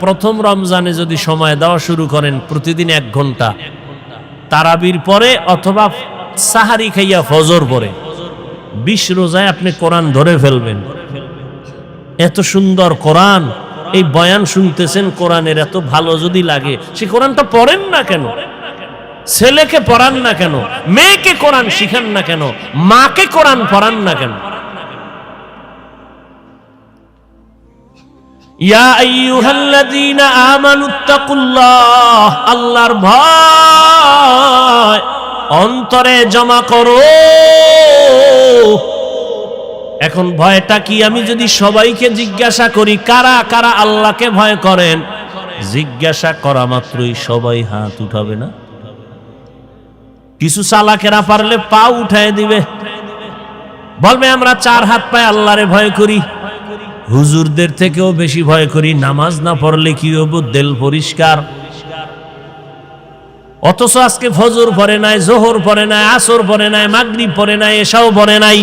প্রথম রমজানে যদি সময় দেওয়া শুরু করেন প্রতিদিন 1 ঘন্টা, তারাবির পরে অথবা সাহারি খাইয়া ফজর পরে 20 রোজায় আপনি কোরআন ধরে ফেলবেন। এত সুন্দর কোরআন, এই বয়ান শুনতেছেন কোরআনের, এত ভালো যদি লাগে সে কোরআনটা পড়েন না কেন? ছেলেকে পড়ান না কেন? মেয়েকে কোরআন শিখান না কেন? মাকে কোরআন পড়ান না কেন? ইয়া আইয়ুহাল্লাযীনা আমানুত্তাকুল্লাহ, আল্লাহর ভয় অন্তরে জমা করো। এখন ভয়টা কি? আমি যদি সবাইকে জিজ্ঞাসা করি কারা কারা আল্লাহকে ভয় করেন, জিজ্ঞাসা করা মাত্রই সবাই হাত উঠাবে না? কিছু চালাকেরা পারলে পা উঠায় দিবে, বলবে আমরা 4 হাত পায়ে আল্লাহরে ভয় করি, হুজুরদের থেকেও বেশি ভয় করি। নামাজ না পড়লে কি হবো? দিল পরিষ্কার। অথচ আজকে ফজর পড়ে নাই, জোহর পড়ে নাই, আসর পড়ে নাই, মাগরিব পড়ে নাই, এশাও পড়ে নাই।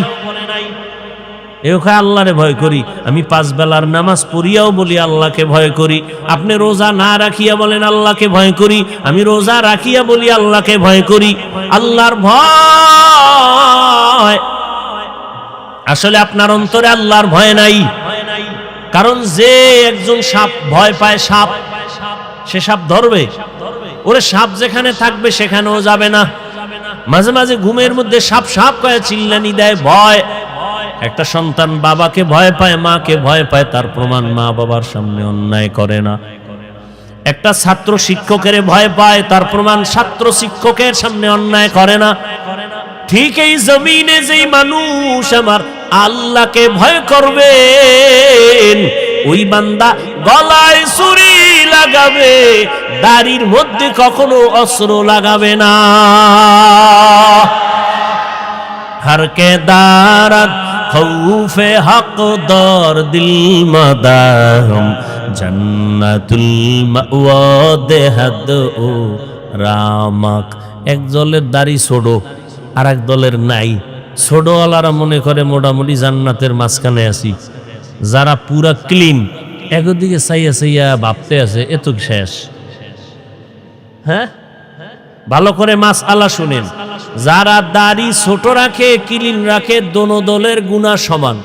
আল্লাহরে ভয় করি। আমি 5 বেলার নামাজ পড়িয়াও বলি আল্লাহকে ভয় করি। আপনি রোজা না রাখিয়া বলেন আল্লাহকে ভয় করি। আমি রোজা রাখিয়া বলি আল্লাহকে ভয় করি। আল্লাহর ভয় আসলে আপনার অন্তরে আল্লাহর ভয় নাই। কারণ যে একজন সাপ ভয় পায়, সাপ, সে সাপ ধরবে? ওরে সাপ যেখানে থাকবে সেখানেও যাবে না। মাঝে মাঝে ঘুমের মধ্যে সাপ সাপ কয়ে চিল্লানি দেয়, ভয়। একটা সন্তান বাবাকে ভয় পায়, মাকে ভয় পায়, তার প্রমাণ মা বাবার সামনে অন্যায় করে না। একটা ছাত্র শিক্ষকের ভয় পায়, তার প্রমাণ ছাত্র শিক্ষকের সামনে অন্যায় করে না। ঠিক এই জমিনে যেই মানুষ আমার আল্লাহকে ভয় করবেন, ওই বান্দা গলায় ছুরি লাগাবে, দাড়ির মধ্যে কখনো অস্ত্র লাগাবে না। হরকে দারাত খৌফে হক দর দিল মাদারম জান্নাতুল মাওয়া দেহাদ ও রামাক। এক দলের দাড়ি ছোড়ো, আর এক দলের নাই। ছোটওয়ালারা মনে করে মোটামুটি জান্নাতের মাঝখানে আছি। যারা পুরা ক্লিন, একদিকে চাইয়া চাইয়া ভাবতে আছে এত শেষ। হ্যাঁ, ভালো করে মাসআলা শুনেন। যারা দাড়ি ছোট রাখে, ক্লিন রাখে, দোনো দলের গুনাহ সমান।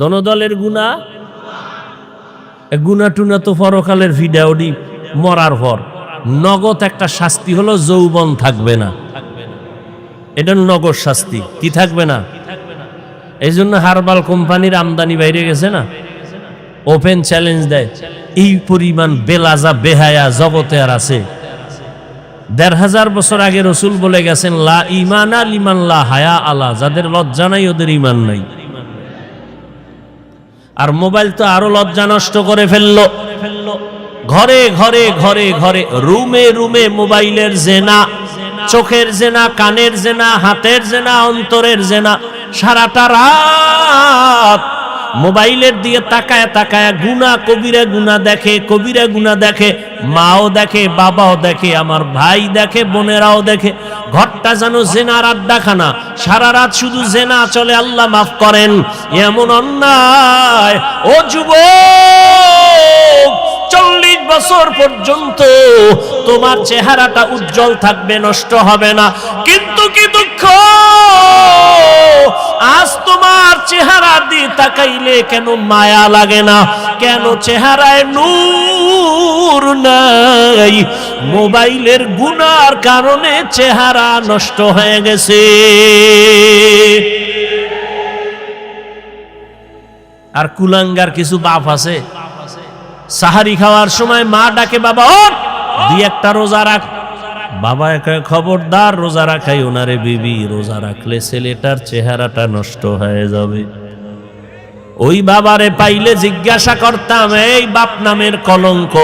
দোনো দলের গুনাহ। গুনা টুনা তো পরকালের ভিডিওটি মরার পর নগদ একটা শাস্তি হলো যৌবন থাকবে না, এটা নগদ শাস্তি। কি থাকবে না? এই জন্য হারবাল কোম্পানির আমদানি বাইরে গেছে না, ওপেন চ্যালেঞ্জ দেয়। এই পরিমাণ বেলাজা বেহায়া জগতে আর আছে? ১৫০০ বছর আগে রসুল বলে গেছেন, লা ইমানা লিমান লা হায়া আলা, যাদের লজ্জা নাই ওদের ইমান নাই। আর মোবাইল তো আরো লজ্জা নষ্ট করে ফেললো। ঘরে ঘরে ঘরে ঘরে রুমে রুমে মোবাইলের জেনা, চোখের জেনা, কানের জেনা, হাতের জেনা, অন্তরের জেনা। সারাটা রাত মোবাইলের দিকে তাকায় তাকায় গুনাহ, কবিরা গুনাহ দেখে, কবিরা গুনাহ দেখে। মাও দেখে, বাবাও দেখে, আমার ভাই দেখে, বোনেরাও দেখে। ঘরটা যেন জেনার আড্ডাখানা, সারা রাত শুধু জেনা চলে। আল্লাহ মাফ করেন, এমন অন্যায়। ও যুবক, 40 বছর পর্যন্ত তোমার চেহারাটা উজ্জ্বল থাকবে, নষ্ট হবে না। কিন্তু কি দুঃখ, আজ তোমার চেহারা দিয়ে তাকাইলে কেন মায়া লাগে না? কেন চেহারায় নূর নাই? মোবাইলের গুনার কারণে চেহারা নষ্ট হয়ে গেছে। আর কুলাঙ্গার কিছু বাপ আছে, সাহারি খাওয়ার সময় মা ডাকে, বাবা ওঠ, দুই একটা রোজা রাখ। বাবা একা খবরদার রোজা রাখাই ওনারে বিবি, রোজা রাখলে ছেলেটার চেহারাটা নষ্ট হয়ে যাবে। ওই বাবারে পাইলে জিজ্ঞাসা করতাম, এই বাপ নামের কলঙ্ক,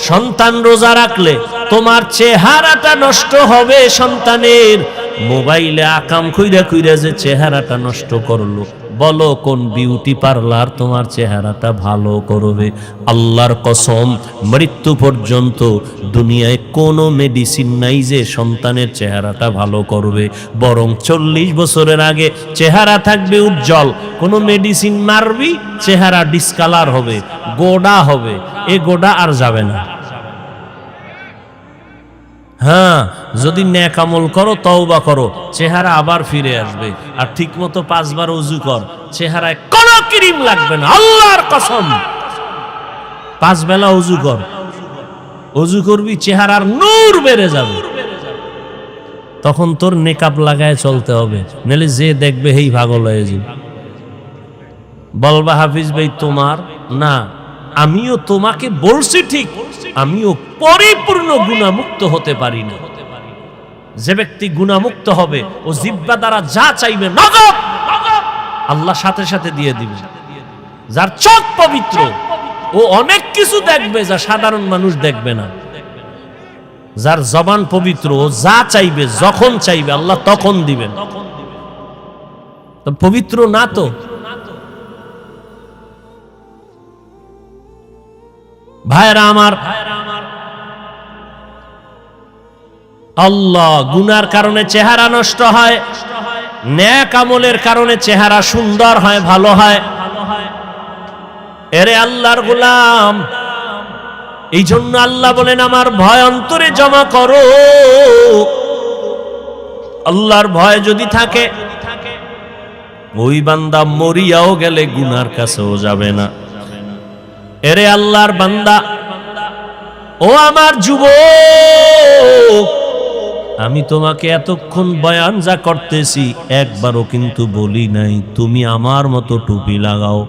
সন্তান রোজা রাখলে তোমার চেহারাটা নষ্ট হবে সন্তানের। মোবাইলে আকাম কইরা কইরা যে চেহারাটা নষ্ট করলো, বলো কোন বিউটি পার্লার তোমার চেহারাটা ভালো করবে? আল্লাহর কসম, মৃত্যু পর্যন্ত দুনিয়ায় কোনো মেডিসিন নাই যে সন্তানের চেহারাটা ভালো করবে। বরং 40 বছরের আগে চেহারা থাকবে উজ্জ্বল। কোনো মেডিসিন মারবি, চেহারা ডিসকালার হবে, গোডা হবে। এ গোডা আর যাবে না। হ্যাঁ, যদি নেক আমল করো, তওবা করো, চেহারা আবার ফিরে আসবে। আর ঠিক মতো 5 বার ওযু কর, চেহারায় কোনো ক্রিম লাগবে না, আল্লাহর কসম। 5 বেলা ওযু কর, ওযু করবি, চেহারার নূর বেড়ে যাবে। তখন তোর নেকাব লাগায় চলতে হবে, নাহলে যে দেখবে হেই পাগল হয়ে যাবে। বলবা হাফিজ ভাই তোমার না, আমিও তোমাকে বলছি ঠিক, আমিও পরিপূর্ণ গুনাহমুক্ত হতে পারি না। যে ব্যক্তি গুনাহমুক্ত হবে, ও জিহ্বা দ্বারা যা চাইবে নগদ আল্লাহ সাথে সাথে দিয়ে দিবে। যার চোখ পবিত্র, ও অনেক কিছু দেখবে যা সাধারণ মানুষ দেখবে না। যার জবান পবিত্র, ও যা চাইবে যখন চাইবে আল্লাহ তখন দিবেন। তো পবিত্র না তো। ভাইরা আমার, আল্লাহ গুনার কারণে চেহারা নষ্ট হয়, নেক আমলের কারণে চেহারা সুন্দর হয়, ভালো হয়। এরে আল্লাহর গোলাম, এই জন্য আল্লাহ বলেন আমার ভয় অন্তরে জমা করো। আল্লাহর ভয় যদি থাকে, ওই বান্দা মরিয়াও গেলে গুনার কাছেও যাবে না। এরে আল্লাহর বান্দা, ও আমার যুবক, আমি তোমাকে এতক্ষণ বয়ান যা করতেছি একবারও কিন্তু বলি নাই তুমি আমার মতো টুপি লাগাও।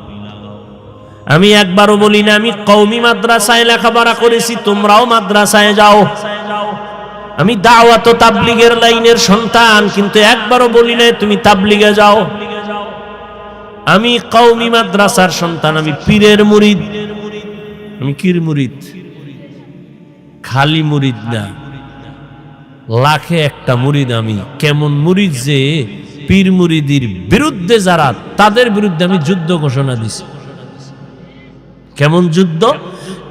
আমি একবারও বলি না আমি কওমি মাদ্রাসায় লেখাপড়া করেছি, তোমরাও মাদ্রাসায় যাও। আমি দাওয়াত ও তাবলীগের লাইনের সন্তান, কিন্তু একবারও বলি না তুমি তাবলীগে যাও। আমি কওমি মাদ্রাসার সন্তান, আমি পীরের মুরিদ। আমি কির মুরিদ? খালি মুরিদ না, লাখে একটা মুরিদ আমি। কেমন মুরিদ যে পীর মুরিদির বিরুদ্ধে যারা, তাদের বিরুদ্ধে আমি যুদ্ধ ঘোষণা দিছি। কেমন যুদ্ধ?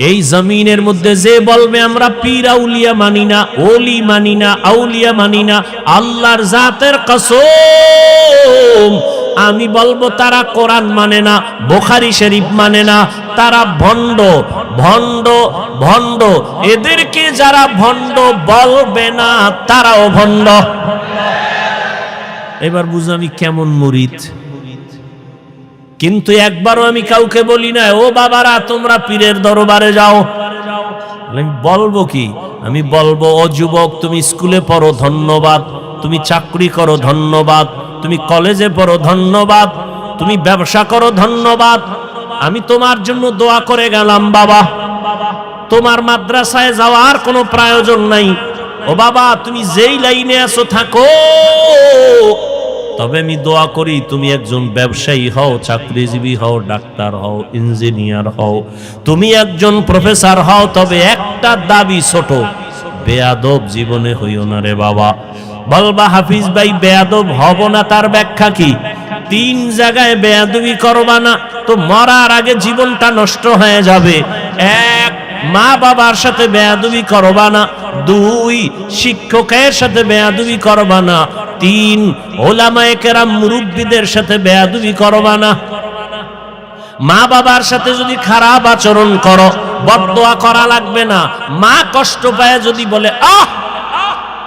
এই জমিনের মধ্যে যে বলবে আমরা পীর আউলিয়া মানি না, ওলি মানি না, আউলিয়া মানি না, আল্লাহর জাতের কসম আমি বলবো তারা কোরআন মানে না, বুখারী শরীফ মানে না, তারা ভণ্ড ভণ্ড ভণ্ড। এদেরকে যারা ভণ্ড বলবে না তারাও ভণ্ড। এবার বুঝো আমি কেমন মুরিদ, কিন্তু একবারও আমি কাউকে বলি না ও বাবারা তোমরা পীরের দরবারে যাও। আমি বলবো কি? আমি বলবো ও যুবক, তুমি স্কুলে পড়ো ধন্যবাদ, তুমি চাকরি করো ধন্যবাদ, তুমি কলেজে পড়ো ধন্যবাদ, তুমি ব্যবসা করো ধন্যবাদ, আমি তোমার জন্য দোয়া করে গেলাম বাবা। তোমার মাদ্রাসায় যাওয়ার কোনো প্রয়োজন নাই। ও বাবা, তুমি যেই লাইনে আছো থাকো, তবে আমি দোয়া করি তুমি একজন ব্যবসায়ী হও, চাকরিজীবী হও, ডাক্তার হও, ইঞ্জিনিয়ার হও, তুমি একজন প্রফেসর হও, তবে একটা দাবি ছোট, বেয়াদব জীবনে হইও না রে বাবা। বলবা হাফিজ ভাই বেয়াদব হব না, তার ব্যাখ্যা কি? 3 জায়গায় বেয়াদবি করবা না তো মরার আগে জীবনটা নষ্ট হয়ে যাবে। 1, মা বাবার সাথে বেয়াদবি করবা না। 2, শিক্ষকের সাথে বেয়াদবি করবা না। 3, ওলামায়ে কেরাম মুরব্বীদের সাথে বেয়াদবি করবা না। মা বাবার সাথে যদি খারাপ আচরণ করো, বদদোয়া করা লাগবে না। মা কষ্ট পায় যদি বলে আহ,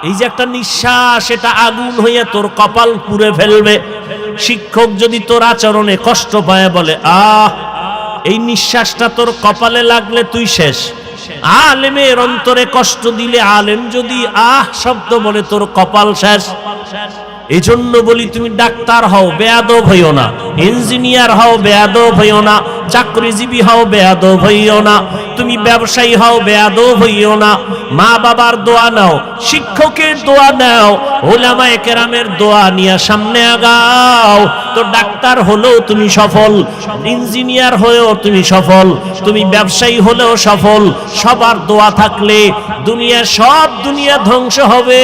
এই যে একটা নিঃশ্বাস, এটা আগুন হয়ে তোর কপাল পুড়ে ফেলবে। শিক্ষক যদি তোর আচরণে কষ্ট পায় বলে আহ, এই নিঃশ্বাসটা তোর কপালে লাগলে তুই শেষ। আলেমের অন্তরে কষ্ট দিলে, আলেম যদি আহ শব্দ বলে তোর কপাল শেষ। এই জন্য বলি তুমি ডাক্তার হও, বেয়াদব হইও না। ইঞ্জিনিয়ার হও, বেয়াদব হইও না। চাকরিজীবী হও, বেয়াদব হইও না। তুমি ব্যবসায়ী হও, বেয়াদব হইও না। মা বাবার দোয়া নাও, শিক্ষকের দোয়া নাও, উলামায়ে কেরামের দোয়া নিয়ে সামনে আগাও। তো ডাক্তার হলেও তুমি সফল, ইঞ্জিনিয়ার হয়েও তুমি সফল, তুমি ব্যবসায়ী হলেও সফল। সবার দোয়া থাকলে সব দুনিয়া ধ্বংস হবে।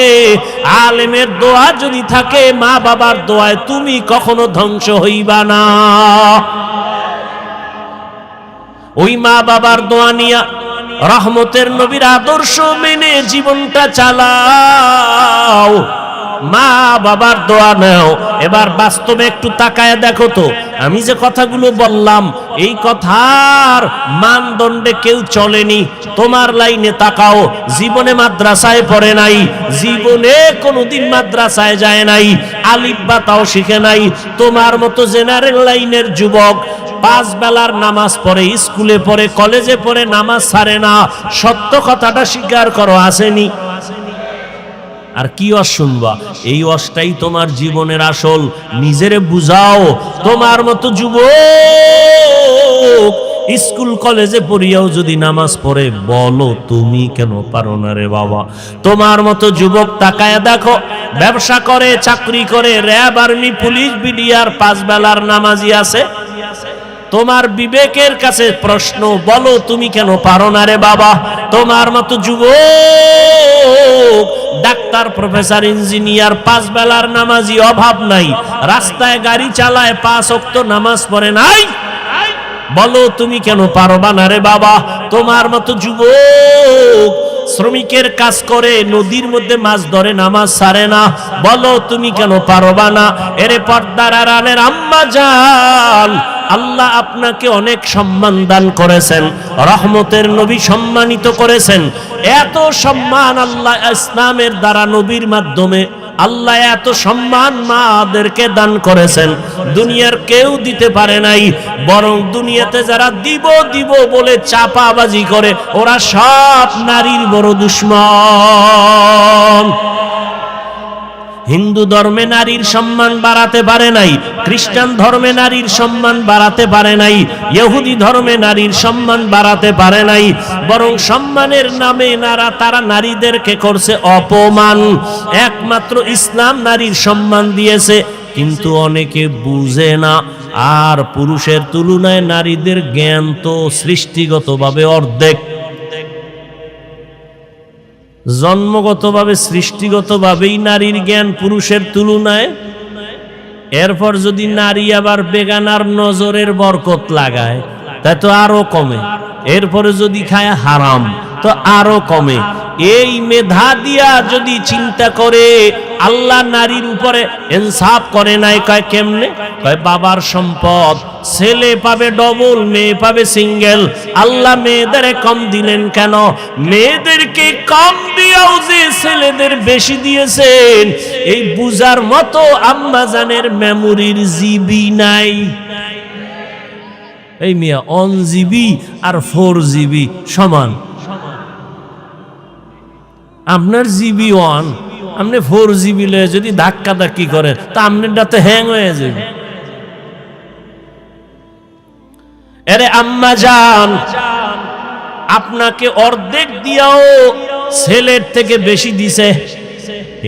আলেমের দোয়া যদি থাকে, মা বাবার দোয়ায় তুমি কখনো ধ্বংস হইবা না। ওই মা বাবার দোয়া নিয়া, রহমতের নবীর আদর্শ মেনে জীবনটা চালাও। মা বাবার দোয়া নাও। এবার বাস্তবে একটু তাকায় দেখো তো, আমি যে কথাগুলো বললাম এই কথার মানদণ্ডে কেউ চলেনি। তোমার লাইনে তাকাও, জীবনে মাদ্রাসায় পড়ে নাই, জীবনে কোনোদিন মাদ্রাসায় যায় নাই, আলিফ বা তাও শিখে নাই। তোমার মতো জেনারেল লাইনের যুবক 5 বেলার নামাজ পড়ে, স্কুলে পড়ে, কলেজে পড়ে, নামাজ ছাড়ে না। সত্য কথাটা স্বীকার করো, আসেনি? আর কি ওয়াজ শুনবা? এই ওয়াজটাই তোমার জীবনের আসল। নিজেরে বুঝাও। তোমার মতো যুবক স্কুল কলেজে পড়িয়াও যদি নামাজ পড়ে, বলো তুমি কেন পারো না রে বাবা? তোমার মতো যুবক তাকায় দেখো, ব্যবসা করে, চাকরি করে, র্যাব, আর্মি, পুলিশ, বিডিআর, 5 বেলার নামাজি আছে। তোমার বিবেকের কাছে প্রশ্ন, বলো তুমি কেন পারো না রে বাবা? তোমার মতো যুবক ডাক্তার, প্রফেসর, ইঞ্জিনিয়ার, 5 বেলার নামাজি, অভাব নাই, রাস্তায় গাড়ি চালায়, 5 ওয়াক্ত নামাজ পড়ে নাই, বলো তুমি কেন পারবা না রে বাবা? তোমার মতো যুবক শ্রমিকের কাজ করে, নদীর মধ্যে মাছ ধরে, নামাজ ছাড়ে না, বলো তুমি কেন পারবা না? এরে পর্দার আড়ালের আম্মা জান, আল্লাহ আপনাকে অনেক সম্মান দান করেছেন, রহমতের নবী সম্মানিত করেছেন। এত সম্মান আল্লাহ ইসলামের দ্বারা, নবীর মাধ্যমে আল্লাহ এত সম্মান মাদেরকে দান করেছেন, দুনিয়ার কেউ দিতে পারে নাই। বরং দুনিয়াতে যারা দিব দিব বলে চাপাবাজি করে, ওরা সব নারীর বড় দুশ্মন। হিন্দু ধর্মে নারীর সম্মান বাড়াতে পারে নাই, খ্রিস্টান ধর্মে নারীর সম্মান বাড়াতে পারে নাই, ইহুদি ধর্মে নারীর সম্মান বাড়াতে পারে নাই। বরং সম্মানের নামে তারা নারীদেরকে করছে অপমান। একমাত্র ইসলাম নারীর সম্মান দিয়েছে, কিন্তু অনেকে বুঝে না। আর পুরুষের তুলনায় নারীদের জ্ঞান তো সৃষ্টিগতভাবে অর্ধেক, জন্মগতভাবে সৃষ্টিগতভাবেই নারীর জ্ঞান পুরুষের তুলনায়। এরপর যদি নারী আবার বেগানার নজরের বরকত লাগায়, তা তো আরো কমে। এরপরে যদি খায় হারাম, তো আরো কমে। এই মেধা দিয়া যদি চিন্তা করে, আল্লাহ নারীর উপরে ইনসাফ করে নাই। কয় কেমনে? কয় বাবার সম্পদ, ছেলে পাবে ডবল, মেয়ে পাবে সিঙ্গেল। আল্লাহ মেয়েদের কম দিলেন কেন? মেয়েদেরকে কম দিয়েও যে ছেলেদের বেশি দিয়েছেন, এই বুঝার মতো আম্মা জানের মেমোরির জিবি নাই। এই মিয়া 1 জিবি আর 4 জিবি সমান। আপনার জিবি 1, আপনি 4 জিবি লয়ে যদি ধাক্কা ধাক্কি করেন তা আপনারটা তো হ্যাং হয়ে যাবে। আরে আম্মা জান, আপনাকে অর্ধেক দিয়াও ছেলের থেকে বেশি দিছে,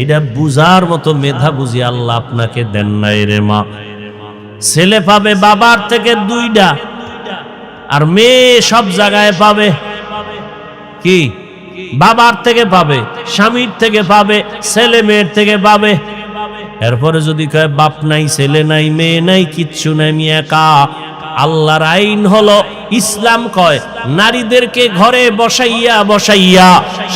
এটা বুঝার মতো মেধা বুঝি আল্লাহ আপনাকে দেন নাই রে মা। ছেলে পাবে বাবার থেকে 2টা, আর মেয়ে সব জায়গায় পাবে কি? বাবার থেকে পাবে, স্বামীর থেকে পাবে, ছেলে মেয়ের থেকে পাবে। এরপরে যদি কয় বাপ নাই, ছেলে নাই, মেয়ে নাই, কিচ্ছু নাই, আমি একা। আল্লাহর আইন হলো, ইসলাম কয় নারীদেরকে ঘরে বসাইয়া বসাইয়া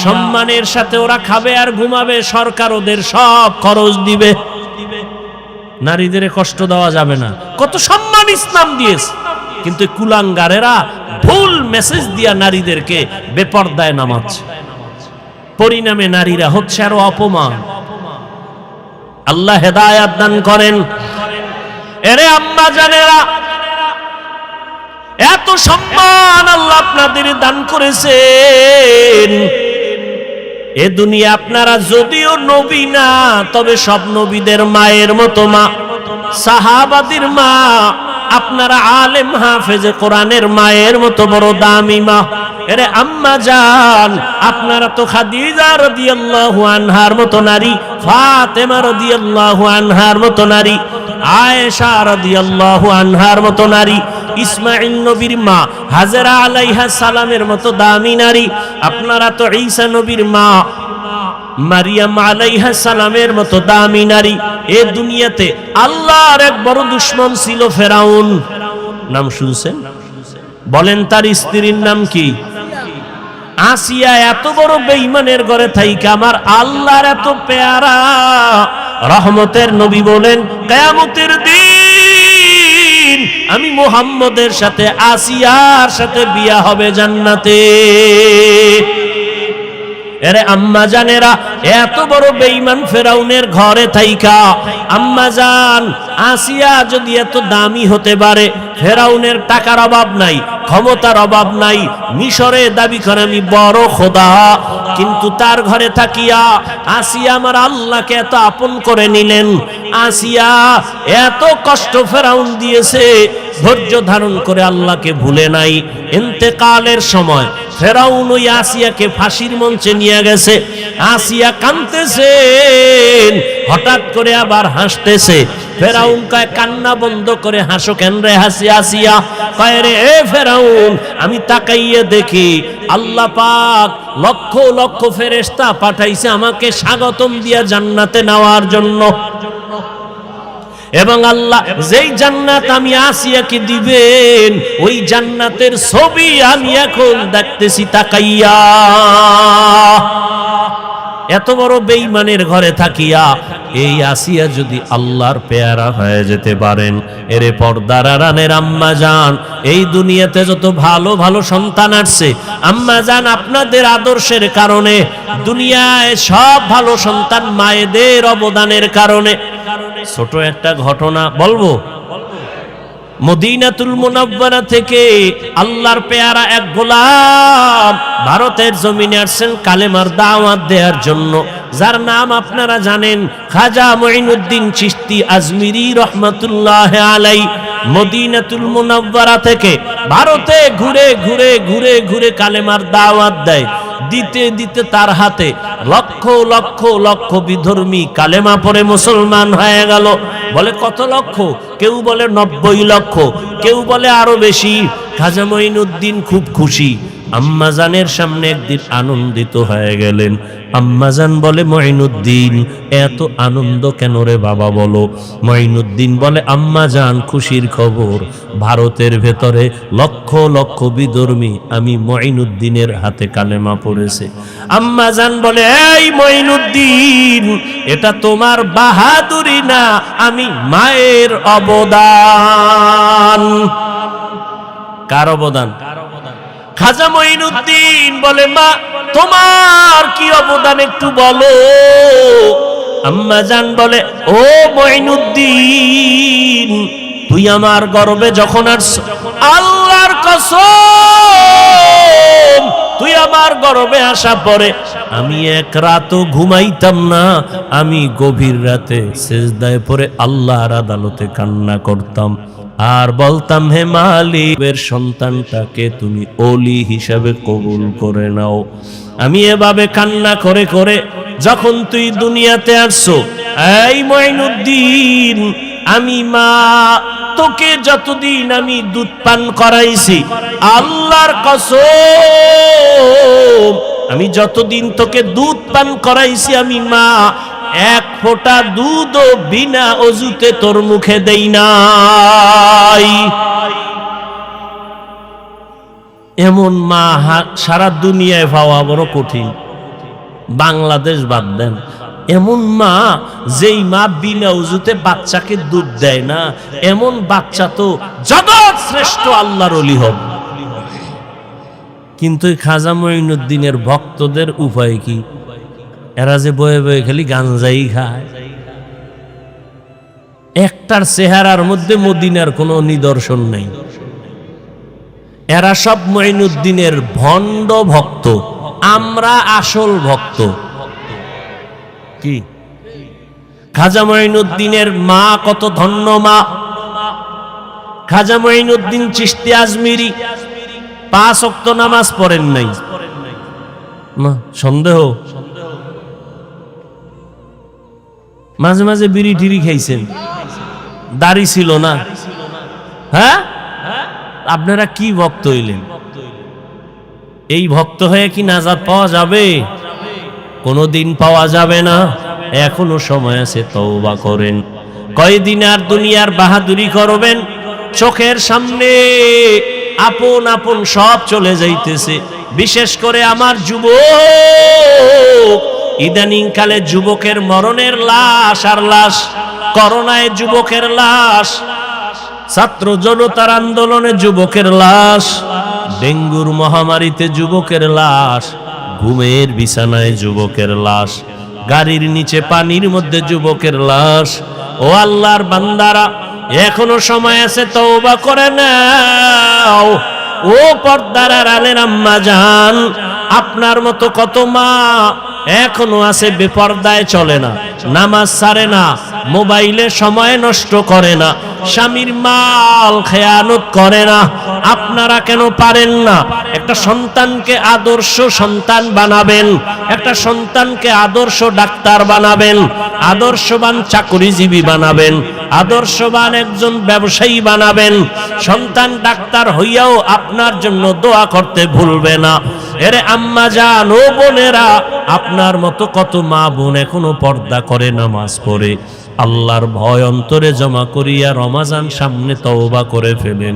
সম্মানের সাথে ওরা খাবে আর ঘুমাবে, সরকার ওদের সব খরচ দিবে। নারীদের কষ্ট দেওয়া যাবে না, কত সম্মান ইসলাম দিয়েছে। কিন্তু কুলাঙ্গারেরা ভুল মেসেজ দিয়া নারীদেরকে বেপরদায় নামাচ্ছে, পরিণামে নারীরা হচ্ছে আরো অপমান। আল্লাহ হেদায়েত দান করেন। এরে আম্মা জানেরা, এত সম্মান আল্লাহ আপনাদের দান করেছেন। এ দুনিয়া আপনারা যদিও নবী না, তবে সব নবীদের মায়ের মতো মা, সাহাবাদের মা। আপনারা আলেম হাফেজে কোরআনের মায়ের মতো বড় দামি মা। এরে আম্মা জান, আপনারা তো খাদিজা রাদিয়াল্লাহু আনহার মতো নারী, ফাতেমা রাদিয়াল্লাহু আনহার মতো নারী, আয়েশা রাদিয়াল্লাহু আনহার মতো নারী, ইসমাঈল নবীর মা হাজেরা আলাইহিস সালামের মতো দামি নারী। আপনারা তো ঈসা নবীর মা মারিয়াম আলাইহিস সালামের মতো দামি নারী। এই দুনিয়াতে আল্লাহর এক বড় দুশমন ছিল ফেরাউন। নাম শুনছেন? বলেন তার স্ত্রীর নাম কি? আসিয়া। এত বড় বেঈমানের ঘরে থাইকা আমার আল্লাহর এত পেয়ারা রহমতের নবী বলেন, কিয়ামতের দিন আমি মুহাম্মদের সাথে আসিয়ার সাথে বিয়া হবে জান্নাতে। এরে আম্মা জানেরা, এত বড় বেঈমান ফেরাউনের ঘরে থাইকা আম্মা জান আসিয়া যদি এত দামি হতে পারে, ফেরাউনের টাকার অভাব নাই, ক্ষমতার অভাব নাই, মিশরে দাবি করে আমি বড় খোদা, কিন্তু তার ঘরে থাকিয়া আসিয়া আমার আল্লাহকে এত আপন করে নিলেন। আসিয়া এত কষ্ট ফেরাউন দিয়েছে, ধৈর্য ধারণ করে আল্লাহকে ভুলে নাই। ইন্তেকালের সময় ফেরাউন ওই আসিয়াকে ফাঁসির মঞ্চে নিয়ে গেছে। আসিয়া কাঁদতেছেন, হঠাৎ করে আবার হাসতেছে। ফেরাউন কয়, কান্না বন্ধ করে হাসো কেন রে আসিয়া? কয় রে এ ফেরাউন, আমি তাকাইয়ে দেখি আল্লাহ পাক লক্ষ লক্ষ ফেরেশতা পাঠাইছে আমাকে স্বাগতম দিয়া জান্নাতে নেওয়ার জন্য। এবং আল্লাহ যেই জান্নাত আমি আসিয়াকে দিবেন, ওই জান্নাতের ছবি আমি এখন দেখতেছি তাকাইয়া। এত বড় বেঈমানের ঘরে থাকিয়া এই আসিয়া যদি আল্লাহর পেয়ারা হয়ে যেতে পারেন, এরে পর্দার আড়ালের আম্মা জান, এই দুনিয়াতে যত ভালো ভালো সন্তান আসছে আম্মা জান আপনাদের আদর্শের কারণে, দুনিয়ায় সব ভালো সন্তান মায়েদের অবদানের কারণে। ছোট একটা ঘটনা বলবো। মদিনাতুল মুনাওয়ারা থেকে আল্লাহর পেয়ারা এক গোলাম ভারতের জমিনে আসছেন কালেমার দাওয়াত দেওয়ার জন্য, যার নাম আপনারা জানেন, খাজা মুঈনুদ্দিন চিশতি আজমিরি রহমাতুল্লাহ আলাই। মদিনাতুল মুনাওয়ারা থেকে ভারতে ঘুরে ঘুরে ঘুরে ঘুরে কালেমার দাওয়াত দেয়। দিতে দিতে তার হাতে লক্ষ লক্ষ লক্ষ বিধর্মী কালেমা পড়ে মুসলমান হয়ে গেল। বলে কত লক্ষ? কেউ বলে 90 লক্ষ, কেউ বলে আরো বেশি। খাজা মুঈনুদ্দিন খুব খুশি। আম্মাজানের সামনে একদিন আনন্দিত হয়ে গেলেন। আম্মাজান বলে, মুঈনুদ্দিন এত আনন্দ কেন রে বাবা বলো? মুঈনুদ্দিন বলে, আম্মাজান খুশির খবর, ভারতের ভেতরে লক্ষ লক্ষ বিধর্মী আমি মুঈনুদ্দিনের হাতে কালেমা পড়েছে। আম্মাজান বলে, এই মুঈনুদ্দিন, এটা তোমার বাহাদুরি না, আমি মায়ের অবদান। কার অবদান? খাজা মুঈনুদ্দিন বলে, মা তোমার কি অবদান একটু বলো। আম্মাজান বলে, ও মুঈনুদ্দিন, তুই আমার গর্বে যখন আসছ, আল্লাহ কসম, তুই আমার গর্বে আসা পরে আমি এক রাতও ঘুমাইতাম না। আমি গভীর রাতে সিজদায় পড়ে আল্লাহর আদালতে কান্না করতাম আর বলতাম, হে মালিকের সন্তানটাকে তুমি ওলি হিসাবে কবুল করে নাও। আমি এভাবে কান্না করে করে যখন তুই দুনিয়াতে আসছো, এই মঈনুদ্দিন, আমি মা তোকে যতদিন আমি দুধ পান করাইছি, আল্লাহর কসম, আমি যতদিন তোকে দুধ পান করাইছি আমি মা এক ফোঁটা দুধও বিনা অজুতে তোর মুখে দেই নাই। এমন মা সারা দুনিয়ায় পাওয়া বড় কঠিন, বাংলাদেশ বাদ দেন। এমন মা, যেই মা বিনা উজুতে বাচ্চাকে দুধ দেয় না, এমন বাচ্চা তো জগৎ শ্রেষ্ঠ আল্লাহর ওলি হবে। কিন্তু খাজা মঈনুদ্দিনের ভক্তদের উপায় কি? এরা যে বয়ে বয়ে খালি গাঞ্জাই খায়, একটার চেহারার মধ্যে মদিনার কোনো নিদর্শন নেই। এরা সব মঈনুদ্দিনের ভণ্ড ভক্ত, আমরা আসল ভক্ত। কি খাজা মঈনুদ্দিনের মা কত ধন্য মা! খাজা মঈনুদ্দিন চিশতি আজমিরি 5 ওয়াক্ত নামাজ পড়েন নাই না, সন্দেহ? মাঝে মাঝে বিড়ি টিড়ি খাইছেন, দাড়ি ছিল না। হ্যাঁ, আপনারা কি ভক্ত হইলেন? এই ভক্ত হয়ে কি নাজাত পাওয়া যাবে? কোনদিন পাওয়া যাবে না। এখনো সময় আছে, তওবা করেন। কয়দিন আর দুনিয়ার বাহাদুরি করবেন? চোখের সামনে আপন আপন সব চলে যাইতেছে। বিশেষ করে আমার যুবক, ইদানিং কালে যুবকের মরণের লাশ আর লাশ, করোনায় যুবকের লাশ, ছাত্র জনতার আন্দোলনে যুবকের লাশ, ডেঙ্গুর মহামারীতে যুবকের লাশ, ঘুমের বিছানায় যুবকের লাশ, গাড়ির নিচে পানির মধ্যে যুবকের লাশ। ও আল্লাহর বান্দারা, এখনো সময় আছে, তওবা করে নাও। ও পর্দার আড়ালের আম্মা জান, আপনার মতো কত মা এখনো আছে বেপর্দায় চলে না, নামাজ ছাড়ে না, মোবাইলে সময় নষ্ট করে না, স্বামীর মাল খেয়ানত করে না। আপনারা কেন পারেন না? একটা সন্তানকে আদর্শ সন্তান বানাবেন, একটা সন্তানকে আদর্শ ডাক্তার বানাবেন, আদর্শবান চাকরিজীবী বানাবেন, আদর্শবান একজন ব্যবসায়ী বানাবেন। সন্তান ডাক্তার হইয়াও আপনার জন্য দোয়া করতে ভুলবে না। এরে আম্মা জান, ও বোনেরা, আপনার মতো কত মা বোন এখনো পর্দা করে, নামাজ পড়ে, আল্লাহর ভয় অন্তরে জমা করিয়া রমাজান সামনে তওবা করে ফেলেন।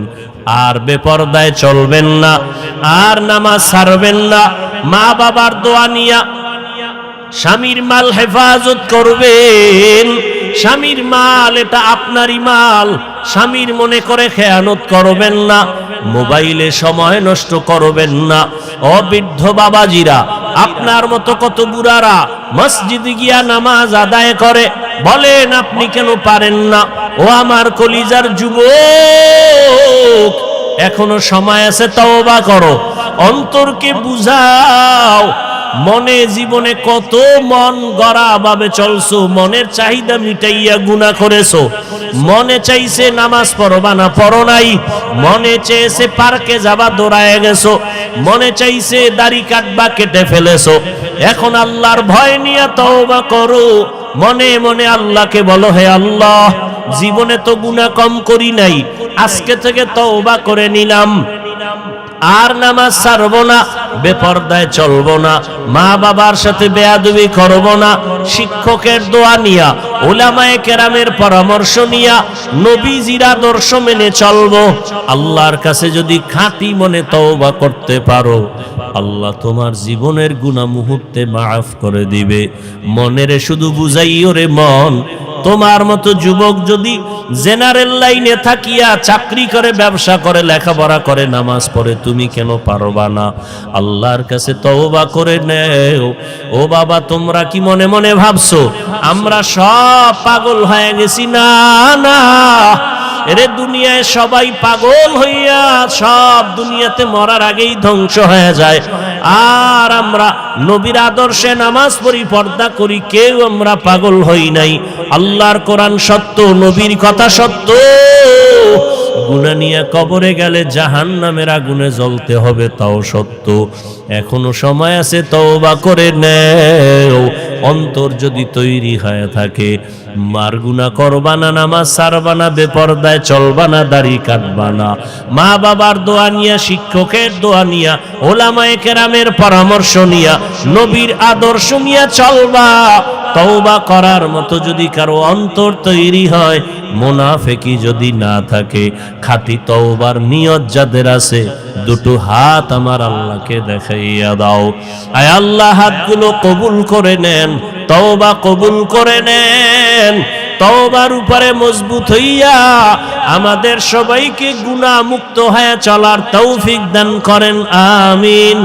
আর বেপরদায় চলবেন না, আর নামাজ ছাড়বেন না। মা বাবার দোয়া নিয়া স্বামীর মাল হেফাজত করবেন। স্বামীর মাল এটা আপনারই মাল, স্বামীর মনে করে খেয়ানত করবেন না। মোবাইলে সময় নষ্ট করবেন না। অবৃদ্ধ বাবাজিরা, আপনার মতো কত বুড়ারা মসজিদে গিয়া নামাজ আদায় করে, বলেন আপনি কেন পারেন না? ও আমার কলিজার যুবক, এখনো সময় আছে, তওবা করো, অন্তরকে বুঝাও। মনে জীবনে কত মন গড়া ভাবে চলছো, মনের চাহিদা মিটাইয়া গুনাহ করেছো। মনে চাইছে নামাজ পড়বা না, পড়ো নাই। মনে চেয়েছে পার্কে যাবা, দৌড়ায় গেছো। মনে চাইছে দাড়ি কাটবা, কেটে ফেলেছো। এখন আল্লাহর ভয় নিয়ে তওবা করো। মনে মনে আল্লাহকে বলো, হে আল্লাহ, জীবনে তো গুনাহ কম করি নাই, আজকে থেকে তওবা করে নিলাম, আর নামাজ ছাড়বো না, বেপরদায় চলবো না, মা বাবার সাথে বেয়াদবি করবো না। শিক্ষকের দোয়া নিয়া, উলামায়ে কেরামের পরামর্শ নিয়া, নবীজির আদর্শ মেনে চলবো। আল্লাহর কাছে যদি খাঁটি মনে তওবা করতে পারো, আল্লাহ তোমার জীবনের গুনাহ মুহূর্তে মাফ করে দিবে। মনেরে শুধু বুঝাইও রে মন, তোমার মতো যুবক যদি জেনারেল লাইনে থাকিয়া চাকরি করে, ব্যবসা করে, লেখাপড়া করে, নামাজ পড়ে, তুমি কেন পারবা না? আল্লাহর কাছে তওবা করে নেও। ও বাবা, তোমরা কি মনে মনে ভাবছো আমরা সব পাগল হয়ে গেছি? না না, এরে দুনিয়ায় সবাই পাগল হইয়া সব দুনিয়াতে মরার আগেই ধ্বংস হয়ে যায়, আর আমরা নবীর আদর্শে নামাজ পড়ি, পর্দা করি, কেউ আমরা পাগল হই নাই। আল্লাহর কোরআন সত্য, নবীর কথা সত্য। গুনাহ নিয়ে কবরে গেলে জাহান্নামের আগুনে জ্বলতে হবে, তাও সত্য। এখনো সময় আছে, তওবা করে নেও। অন্তর যদি তৈরি হয়ে থাকে, মার গুনাহ করবা না, নামাজ ছাড়বা না, বেপরদায় চলবা না, দাড়ি কাটবা না, মা বাবার দোয়া নিয়া, শিক্ষকের দোয়া নিয়া, ওলামায়ে কেরামের পরামর্শ নিয়া, নবীর আদর্শ নিয়া চলবা। তওবা করার মতো যদি কারো অন্তর তৈরি হয়, মুনাফিকি যদি না থাকে, খাঁটি তওবার নিয়ত যাদের আছে, দুটো হাত আমার আল্লাহকে দেখাইয়া দাও। আয় আল্লাহ, হাতগুলো কবুল করে নেন, তওবা কবুল করে নেন। তওবার উপরে মজবুত হইয়া আমাদের সবাইকে গুনাহ মুক্ত হয়ে চলার তৌফিক দান করেন, আমিন।